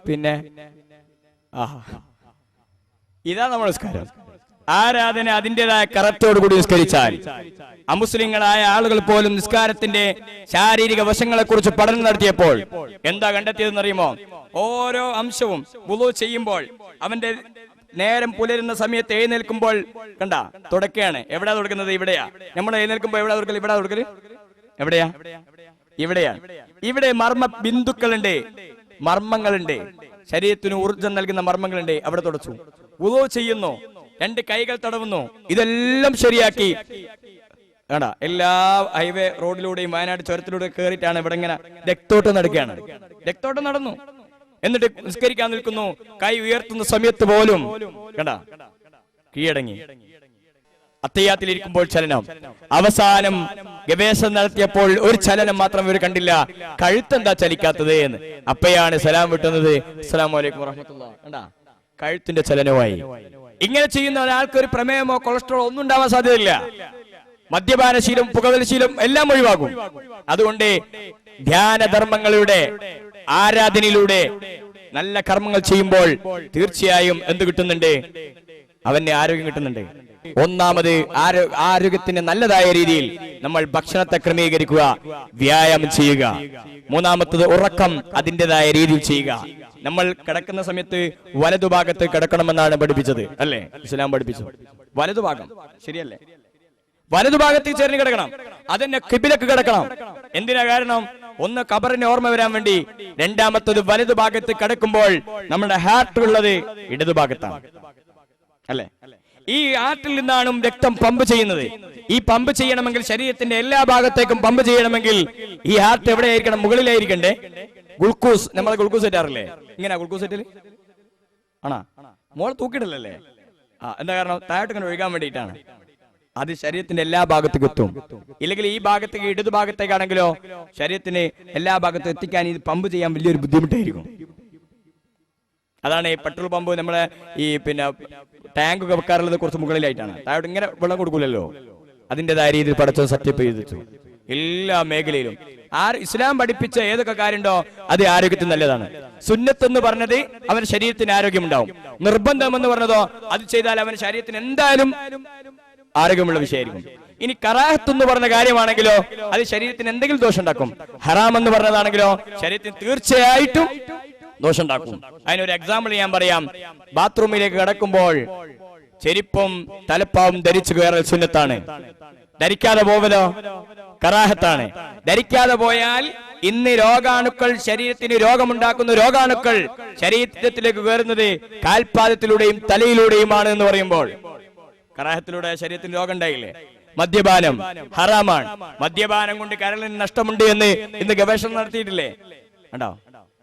പിന്നെ ഇതാ നമ്മുടെ നിസ്കാരം. ആരാധന അതിൻ്റെതായ കറക്റ്റോടുകൂടി നിസ്കരിച്ചാൽ അമുസ്ലിങ്ങളായ ആളുകൾ പോലും നിസ്കാരത്തിന്റെ ശാരീരിക വശങ്ങളെ കുറിച്ച് പഠനം നടത്തിയപ്പോൾ എന്താ കണ്ടെത്തിയതെന്ന് അറിയുമോ? ഓരോ അംശവും വുളു ചെയ്യുമ്പോൾ അവന്റെ നേരം പുലരുന്ന സമയത്ത് എഴുന്നേൽക്കുമ്പോൾ കണ്ട തുടക്കുകയാണ്. എവിടെയാ തുടക്കുന്നത്? ഇവിടെയാ. നമ്മൾ എഴുന്നേൽക്കുമ്പോൾ എവിടെയാ തുടക്കല്? ഇവിടെ തുടക്കല് എവിടെയാ? ഇവിടെയാണ്. ഇവിടെ മർമ്മ ബിന്ദുക്കളുണ്ട്, മർമ്മങ്ങളുണ്ട്, ശരീരത്തിന് ഊർജം നൽകുന്ന മർമ്മങ്ങളുണ്ട്. അവിടെ തുടച്ചു. വുളു ചെയ്യുന്നു, 2 കൈകൾ തടവുന്നു. ഇതെല്ലാം ശരിയാക്കി കണ്ടാ എല്ലാ ഹൈവേ റോഡിലൂടെയും വയനാട് ചുരത്തിലൂടെ കയറിയിട്ടാണ് ഇവിടെ ഇങ്ങനെ രക്തോട്ടം നടക്കുകയാണ്. രക്തോട്ടം നടന്നു. എന്നിട്ട് നിസ്കരിക്കാൻ നിൽക്കുന്നു. കൈ ഉയർത്തുന്ന സമയത്ത് പോലും കണ്ടാ കീഴടങ്ങി. അത്തയ്യാത്തിലിരിക്കുമ്പോൾ ചലനം. അവസാനം ഗവേഷണം നടത്തിയപ്പോൾ ഒരു ചലനം മാത്രം ഇവർ കണ്ടില്ല. കഴുത്തെന്താ ചലിക്കാത്തത് എന്ന്. അപ്പയാണ് സലാം വിട്ടുന്നത്. അസ്സലാമു അലൈക്കും വറഹ്മത്തുള്ളാഹി. കണ്ടാ കഴുത്തിന്റെ ചലനമായി. ഇങ്ങനെ ചെയ്യുന്ന ഒരാൾക്ക് ഒരു പ്രമേയമോ കൊളസ്ട്രോളോ ഒന്നും ഉണ്ടാവാൻ സാധ്യതയില്ല. മദ്യപാനശീലം പുകവലിശീലം എല്ലാം ഒഴിവാകും. അതുകൊണ്ട് ധ്യാനധർമ്മങ്ങളുടെ ആരാധനയിലൂടെ നല്ല കർമ്മങ്ങൾ ചെയ്യുമ്പോൾ തീർച്ചയായും എന്ത് കിട്ടുന്നുണ്ട്? അവന്റെ ആരോഗ്യം കിട്ടുന്നുണ്ട്. ഒന്നാമത് ആരോഗ്യത്തിന് നല്ലതായ രീതിയിൽ നമ്മൾ ഭക്ഷണത്തെ ക്രമീകരിക്കുക, വ്യായാമം ചെയ്യുക. മൂന്നാമത്തത് ഉറക്കം അതിൻ്റെതായ രീതിയിൽ ചെയ്യുക. നമ്മൾ കിടക്കുന്ന സമയത്ത് വലതുഭാഗത്ത് കിടക്കണമെന്നാണ് പഠിപ്പിച്ചത്, അല്ലേ? ഇസ്ലാം പഠിപ്പിച്ചു. വലതുഭാഗം ശരിയല്ലേ? വലതുഭാഗത്ത് ചേർന്ന് കിടക്കണം. അതിന്റെ ഖിബിലക്ക് കിടക്കണം. എന്തിനാ? കാരണം ഒന്ന് ഖബറിനെ ഓർമ്മ വരാൻ വേണ്ടി, രണ്ടാമത്തത് വലതു ഭാഗത്ത് കിടക്കുമ്പോൾ നമ്മുടെ ഹാർട്ട് ഉള്ളത് ഇടതുഭാഗത്താണ്, അല്ലെ? ഈ ഹാർട്ടിൽ നിന്നാണ് രക്തം പമ്പ് ചെയ്യുന്നത്. ഈ പമ്പ് ചെയ്യണമെങ്കിൽ, ശരീരത്തിന്റെ എല്ലാ ഭാഗത്തേക്കും പമ്പ് ചെയ്യണമെങ്കിൽ ഈ ഹാർട്ട് എവിടെയായിരിക്കണം? മുകളിലായിരിക്കണ്ടേ? ഗ്ലൂക്കോസ്, നമ്മളെ ഗ്ലൂക്കോസ് ഇട്ടാറില്ലേ? ഇങ്ങനെ ഗ്ലൂക്കോസ് ഇട്ടില് ആണോ? മോൾ തൂക്കിയിട്ടില്ലല്ലേ? എന്താ കാരണം? താഴോട്ട് ഇങ്ങനെ ഒഴുകാൻ വേണ്ടിയിട്ടാണ്. അത് ശരീരത്തിന്റെ എല്ലാ ഭാഗത്തേക്കും എത്തും. ഇല്ലെങ്കിൽ ഈ ഭാഗത്തേക്ക്, ഇടതു ഭാഗത്തേക്കാണെങ്കിലോ ശരീരത്തിന് എല്ലാ ഭാഗത്തും എത്തിക്കാൻ ഇത് പമ്പ് ചെയ്യാൻ വലിയൊരു ബുദ്ധിമുട്ടായിരിക്കും. അതാണ് ഈ പെട്രോൾ പമ്പ്, നമ്മളെ ഈ ടാങ്ക് ഒക്കെ വെക്കാറുള്ളത് കുറച്ച് മുകളിലായിട്ടാണ്. താഴോട്ട് ഇങ്ങനെ വെള്ളം കൊടുക്കൂലല്ലോ. അതിൻ്റെതായ രീതിയിൽ പടച്ചവൻ സെറ്റപ്പ് ചെയ്തിട്ടു എല്ലാ മേഖലയിലും. ഇസ്ലാം പഠിപ്പിച്ച ഏതൊക്കെ കാര്യമുണ്ടോ അത് ആരോഗ്യത്തിന് നല്ലതാണ്. സുന്നത്ത് എന്ന് പറഞ്ഞത് അവന്റെ ശരീരത്തിന് ആരോഗ്യം ഉണ്ടാവും. നിർബന്ധം എന്ന് പറഞ്ഞതോ അത് ചെയ്താൽ അവന്റെ ശരീരത്തിന് എന്തായാലും ആരോഗ്യമുള്ള വിഷയമായിരിക്കും. ഇനി കറാഹത്ത് എന്ന് പറഞ്ഞ കാര്യമാണെങ്കിലോ അത് ശരീരത്തിന് എന്തെങ്കിലും ദോഷം ഉണ്ടാക്കും. ഹറാം എന്ന് പറഞ്ഞതാണെങ്കിലോ ശരീരത്തിന് തീർച്ചയായിട്ടും ദോഷം ഉണ്ടാക്കും. അതിനൊരു എക്സാമ്പിൾ ഞാൻ പറയാം. ബാത്റൂമിലേക്ക് കിടക്കുമ്പോൾ ചെരിപ്പും തലപ്പാവും ധരിച്ചു കയറൽ സുന്നത്താണ്. ധരിക്കാതെ പോവലോ കറാഹത്താണ്. ധരിക്കാതെ പോയാൽ ഇന്ന് രോഗാണുക്കൾ, ശരീരത്തിന് രോഗമുണ്ടാക്കുന്ന രോഗാണുക്കൾ ശരീരത്തിലേക്ക് കയറുന്നത് കാൽപാദത്തിലൂടെയും തലയിലൂടെയുമാണ് എന്ന് പറയുമ്പോൾ കറാഹത്തിലൂടെ ശരീരത്തിന് രോഗം ഉണ്ടായില്ലേ? മദ്യപാനം ഹറാമാണ്. മദ്യപാനം കൊണ്ട് കരളിന് നഷ്ടമുണ്ട് എന്ന് ഇന്ന് ഗവേഷണം നടത്തിയിട്ടില്ലേ? കണ്ടോ?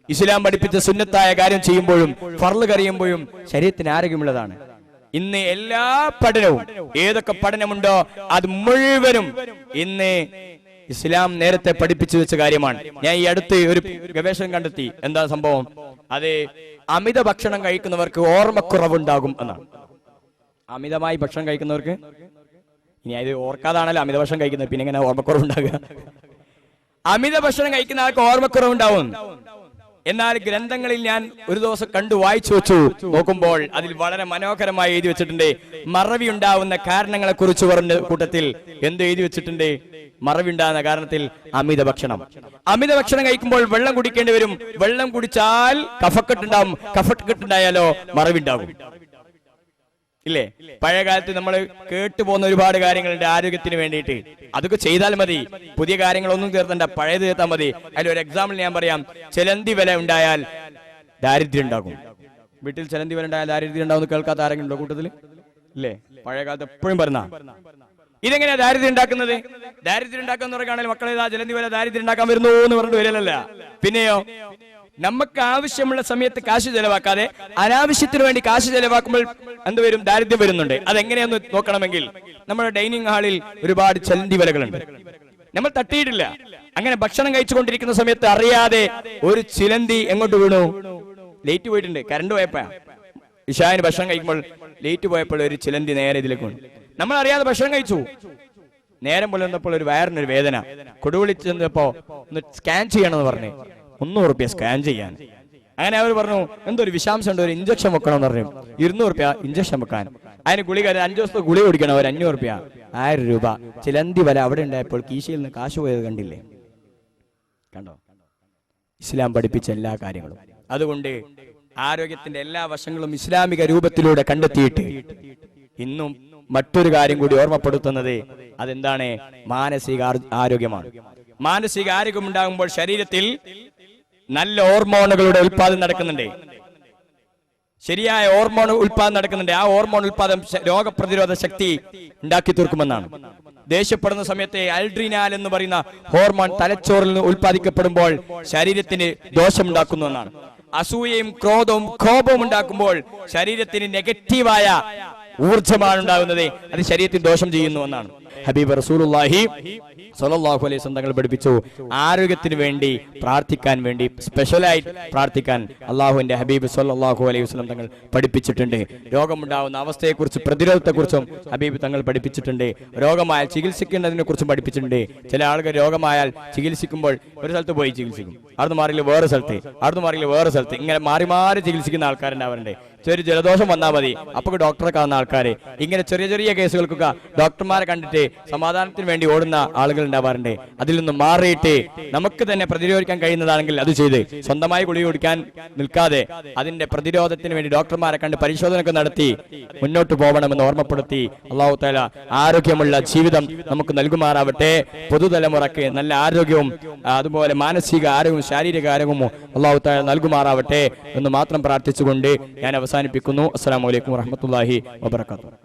ഇസ്ലാം പഠിപ്പിച്ച സുന്നത്തായ കാര്യം ചെയ്യുമ്പോഴും ഫർള് കറിയുമ്പോഴും ശരീരത്തിന് ആരോഗ്യമുള്ളതാണ്. ഇന്ന് എല്ലാ പഠനവും, ഏതൊക്കെ പഠനമുണ്ടോ അത് മുഴുവനും ഇന്ന് ഇസ്ലാം നേരത്തെ പഠിപ്പിച്ചു വെച്ച കാര്യമാണ്. ഞാൻ ഈ അടുത്ത് ഒരു ഗവേഷണം കണ്ടെത്തി. എന്താ സംഭവം? അത് അമിത ഭക്ഷണം കഴിക്കുന്നവർക്ക് ഓർമ്മക്കുറവുണ്ടാകും എന്നാണ്. അമിതമായി ഭക്ഷണം കഴിക്കുന്നവർക്ക്, ഇനി അത് ഓർക്കാതാണല്ലോ അമിത ഭക്ഷണം കഴിക്കുന്നത്, പിന്നെ എങ്ങനെ ഓർമ്മക്കുറവുണ്ടാകുക? അമിത ഭക്ഷണം കഴിക്കുന്ന ആൾക്ക് ഓർമ്മക്കുറവുണ്ടാവും. എന്നാൽ ഗ്രന്ഥങ്ങളിൽ ഞാൻ ഒരു ദിവസം കണ്ടു വായിച്ചു വെച്ചു നോക്കുമ്പോൾ അതിൽ വളരെ മനോഹരമായി എഴുതി വെച്ചിട്ടുണ്ട്. മറവി ഉണ്ടാവുന്ന കാരണങ്ങളെ കുറിച്ച് പറഞ്ഞ കൂട്ടത്തിൽ എന്ത് എഴുതി വെച്ചിട്ടുണ്ട്? മറവി ഉണ്ടാകുന്ന കാരണത്തിൽ അമിത ഭക്ഷണം. അമിത ഭക്ഷണം കഴിക്കുമ്പോൾ വെള്ളം കുടിക്കേണ്ടി വരും. വെള്ളം കുടിച്ചാൽ കഫക്കെട്ടുണ്ടാവും. കഫക്കെട്ടുണ്ടായാലോ മറവി ഉണ്ടാകും, ഇല്ലേ? പഴയ കാലത്ത് നമ്മൾ കേട്ടുപോകുന്ന ഒരുപാട് കാര്യങ്ങളുണ്ട് ആരോഗ്യത്തിന് വേണ്ടിയിട്ട്. അതൊക്കെ ചെയ്താൽ മതി. പുതിയ കാര്യങ്ങളൊന്നും ചേർത്തണ്ട, പഴയത് ചേർത്താൽ മതി. അതിലൊരു എക്സാമ്പിൾ ഞാൻ പറയാം. ചിലന്തി വില ഉണ്ടായാൽ ദാരിദ്ര്യം ഉണ്ടാകും. വീട്ടിൽ ചിലന്തി വില ഉണ്ടായാൽ ദാരിദ്ര്യം ഉണ്ടാവും കേൾക്കാത്ത ആരെങ്കിലും ഉണ്ടോ കൂട്ടത്തില്? ഇല്ലേ? പഴയ കാലത്ത് എപ്പോഴും പറഞ്ഞ ഇതെങ്ങനെയാ ദാരിദ്ര്യം ഉണ്ടാക്കുന്നത്? ദാരിദ്ര്യം ഉണ്ടാക്കുന്ന പറയുകയാണെങ്കിൽ മക്കളെ ചിലന്തി വില ദാരിദ്ര്യം ഉണ്ടാക്കാൻ വരുന്നു എന്ന് പറഞ്ഞിട്ട് വരലല്ല. പിന്നെയോ നമുക്ക് ആവശ്യമുള്ള സമയത്ത് കാശ് ചെലവാക്കാതെ അനാവശ്യത്തിന് വേണ്ടി കാശ് ചെലവാക്കുമ്പോൾ എന്തുവരും? ദാരിദ്ര്യം വരുന്നുണ്ട്. അതെങ്ങനെയാന്ന് നോക്കണമെങ്കിൽ നമ്മുടെ ഡൈനിങ് ഹാളിൽ ഒരുപാട് ചിലന്തി വിലകളുണ്ട്. നമ്മൾ തട്ടിയിട്ടില്ല. അങ്ങനെ ഭക്ഷണം കഴിച്ചുകൊണ്ടിരിക്കുന്ന സമയത്ത് അറിയാതെ ഒരു ചിലന്തി എങ്ങോട്ട് വീണു? ലേറ്റ് പോയിട്ടുണ്ട്. കറണ്ട് പോയപ്പോഴാ, ഇശാന് ഭക്ഷണം കഴിക്കുമ്പോൾ ലേറ്റ് പോയപ്പോൾ ഒരു ചിലന്തി നേരെ ഇതിലേക്ക് വീണു. നമ്മൾ അറിയാതെ ഭക്ഷണം കഴിച്ചു. നേരം പുലർന്നപ്പോൾ ഒരു വയറിനൊരു വേദന. കൊടുവിളിച്ച് ചെന്നപ്പോ ഒന്ന് സ്കാൻ ചെയ്യണമെന്ന് പറഞ്ഞു. 300 രൂപ സ്കാൻ ചെയ്യാൻ. അങ്ങനെ അവർ പറഞ്ഞു എന്തൊരു വിഷാംശം ഉണ്ട്, ഒരു ഇഞ്ചക്ഷൻ വെക്കണം എന്ന് പറഞ്ഞു. 200 രൂപ ഇഞ്ചക്ഷൻ വെക്കാൻ. അതിന് ഗുളിക 5 ദിവസത്തെ ഗുളിക കുടിക്കണം. ഒരു 500 രൂപ, 1000 രൂപ. ചിലന്തി വല അവിടെ ഉണ്ടായപ്പോൾ കീശയിൽ നിന്ന് കാശ് പോയത് കണ്ടില്ലേ? കണ്ടോ? ഇസ്ലാം പഠിപ്പിച്ച എല്ലാ കാര്യങ്ങളും. അതുകൊണ്ട് ആരോഗ്യത്തിന്റെ എല്ലാ വശങ്ങളും ഇസ്ലാമിക രൂപത്തിലൂടെ കണ്ടെത്തിയിട്ട് ഇന്നും മറ്റൊരു കാര്യം കൂടി ഓർമ്മപ്പെടുത്തുന്നത് അതെന്താണ്? മാനസിക ആരോഗ്യമാണ്. മാനസിക ആരോഗ്യം ഉണ്ടാകുമ്പോൾ ശരീരത്തിൽ നല്ല ഹോർമോണുകളുടെ ഉൽപാദനം നടക്കുന്നുണ്ട്. ശരിയായ ഹോർമോൺ ഉൽപാദനം നടക്കുന്നുണ്ട്. ആ ഹോർമോൺ ഉൽപാദനം രോഗപ്രതിരോധ ശക്തി ഉണ്ടാക്കി തീർക്കുമെന്നാണ്. ദേഷ്യപ്പെടുന്ന സമയത്ത് അൽഡ്രിനാൽ എന്ന് പറയുന്ന ഹോർമോൺ തലച്ചോറിൽ നിന്ന് ഉൽപ്പാദിക്കപ്പെടുമ്പോൾ ശരീരത്തിന് ദോഷമുണ്ടാക്കുന്നു എന്നാണ്. അസൂയയും ക്രോധവും കോപവും ഉണ്ടാക്കുമ്പോൾ ശരീരത്തിന് നെഗറ്റീവായ ഊർജ്ജമാണ് ഉണ്ടാകുന്നത്. അത് ശരീരത്തിന് ദോഷം ചെയ്യുന്നു എന്നാണ് ഹബീബ് റസൂലുള്ളാഹി സ്വല്ലല്ലാഹു അലൈഹി വസല്ലം തങ്ങൾ പഠിപ്പിച്ചു. ആരോഗ്യത്തിന് വേണ്ടി പ്രാർത്ഥിക്കാൻ വേണ്ടി സ്പെഷ്യലായി പ്രാർത്ഥിക്കാൻ അള്ളാഹുവിന്റെ ഹബീബ് സ്വല്ലല്ലാഹു അലൈഹി വസല്ലം തങ്ങൾ പഠിപ്പിച്ചിട്ടുണ്ട്. രോഗമുണ്ടാവുന്ന അവസ്ഥയെക്കുറിച്ച്, പ്രതിരോധത്തെക്കുറിച്ചും ഹബീബ് തങ്ങൾ പഠിപ്പിച്ചിട്ടുണ്ട്. രോഗമായാൽ ചികിത്സിക്കേണ്ടതിനെ കുറിച്ചും പഠിപ്പിച്ചിട്ടുണ്ട്. ചില ആളുകൾ രോഗമായാൽ ചികിത്സിക്കുമ്പോൾ ഒരു സ്ഥലത്ത് പോയി ചികിത്സിക്കും, അവിടുന്ന് മാറിയില്ല വേറെ സ്ഥലത്ത്, അവിടുന്ന് മാറിയില്ല വേറെ സ്ഥലത്ത്, ഇങ്ങനെ മാറി മാറി ചികിത്സിക്കുന്ന ആൾക്കാരുണ്ടാവാറുണ്ട്. ചെറിയ ജലദോഷം വന്നാൽ മതി, അപ്പോൾ ഡോക്ടറെ കാണുന്ന ആൾക്കാർ. ഇങ്ങനെ ചെറിയ ചെറിയ കേസുകൾക്കൊക്കെ ഡോക്ടർമാരെ കണ്ടിട്ട് സമാധാനത്തിന് വേണ്ടി ഓടുന്ന ആളുകൾ ഉണ്ടാവാറുണ്ട്. അതിൽ നിന്നും മാറിയിട്ട് നമുക്ക് തന്നെ പ്രതിരോധിക്കാൻ കഴിയുന്നതാണെങ്കിൽ അത് ചെയ്ത് സ്വന്തമായി ഗുളിക കുടിക്കാൻ നിൽക്കാതെ അതിന്റെ പ്രതിരോധത്തിന് വേണ്ടി ഡോക്ടർമാരെ കണ്ട് പരിശോധനയൊക്കെ നടത്തി മുന്നോട്ട് പോകണമെന്ന് ഓർമ്മപ്പെടുത്തി അല്ലാഹു തആല ആരോഗ്യമുള്ള ജീവിതം നമുക്ക് നൽകുമാറാവട്ടെ. പുതുതലമുറക്ക് നല്ല ആരോഗ്യവും അതുപോലെ മാനസിക ആരോഗ്യവും ശാരീരിക ആരോഗ്യവും അല്ലാഹു തആല നൽകുമാറാവട്ടെ എന്ന് മാത്രം പ്രാർത്ഥിച്ചുകൊണ്ട് ഞാൻ അവസാനിപ്പിക്കുന്നു. അസ്സലാമു അലൈക്കും വറഹ്മത്തുള്ളാഹി വബറകാതുഹു.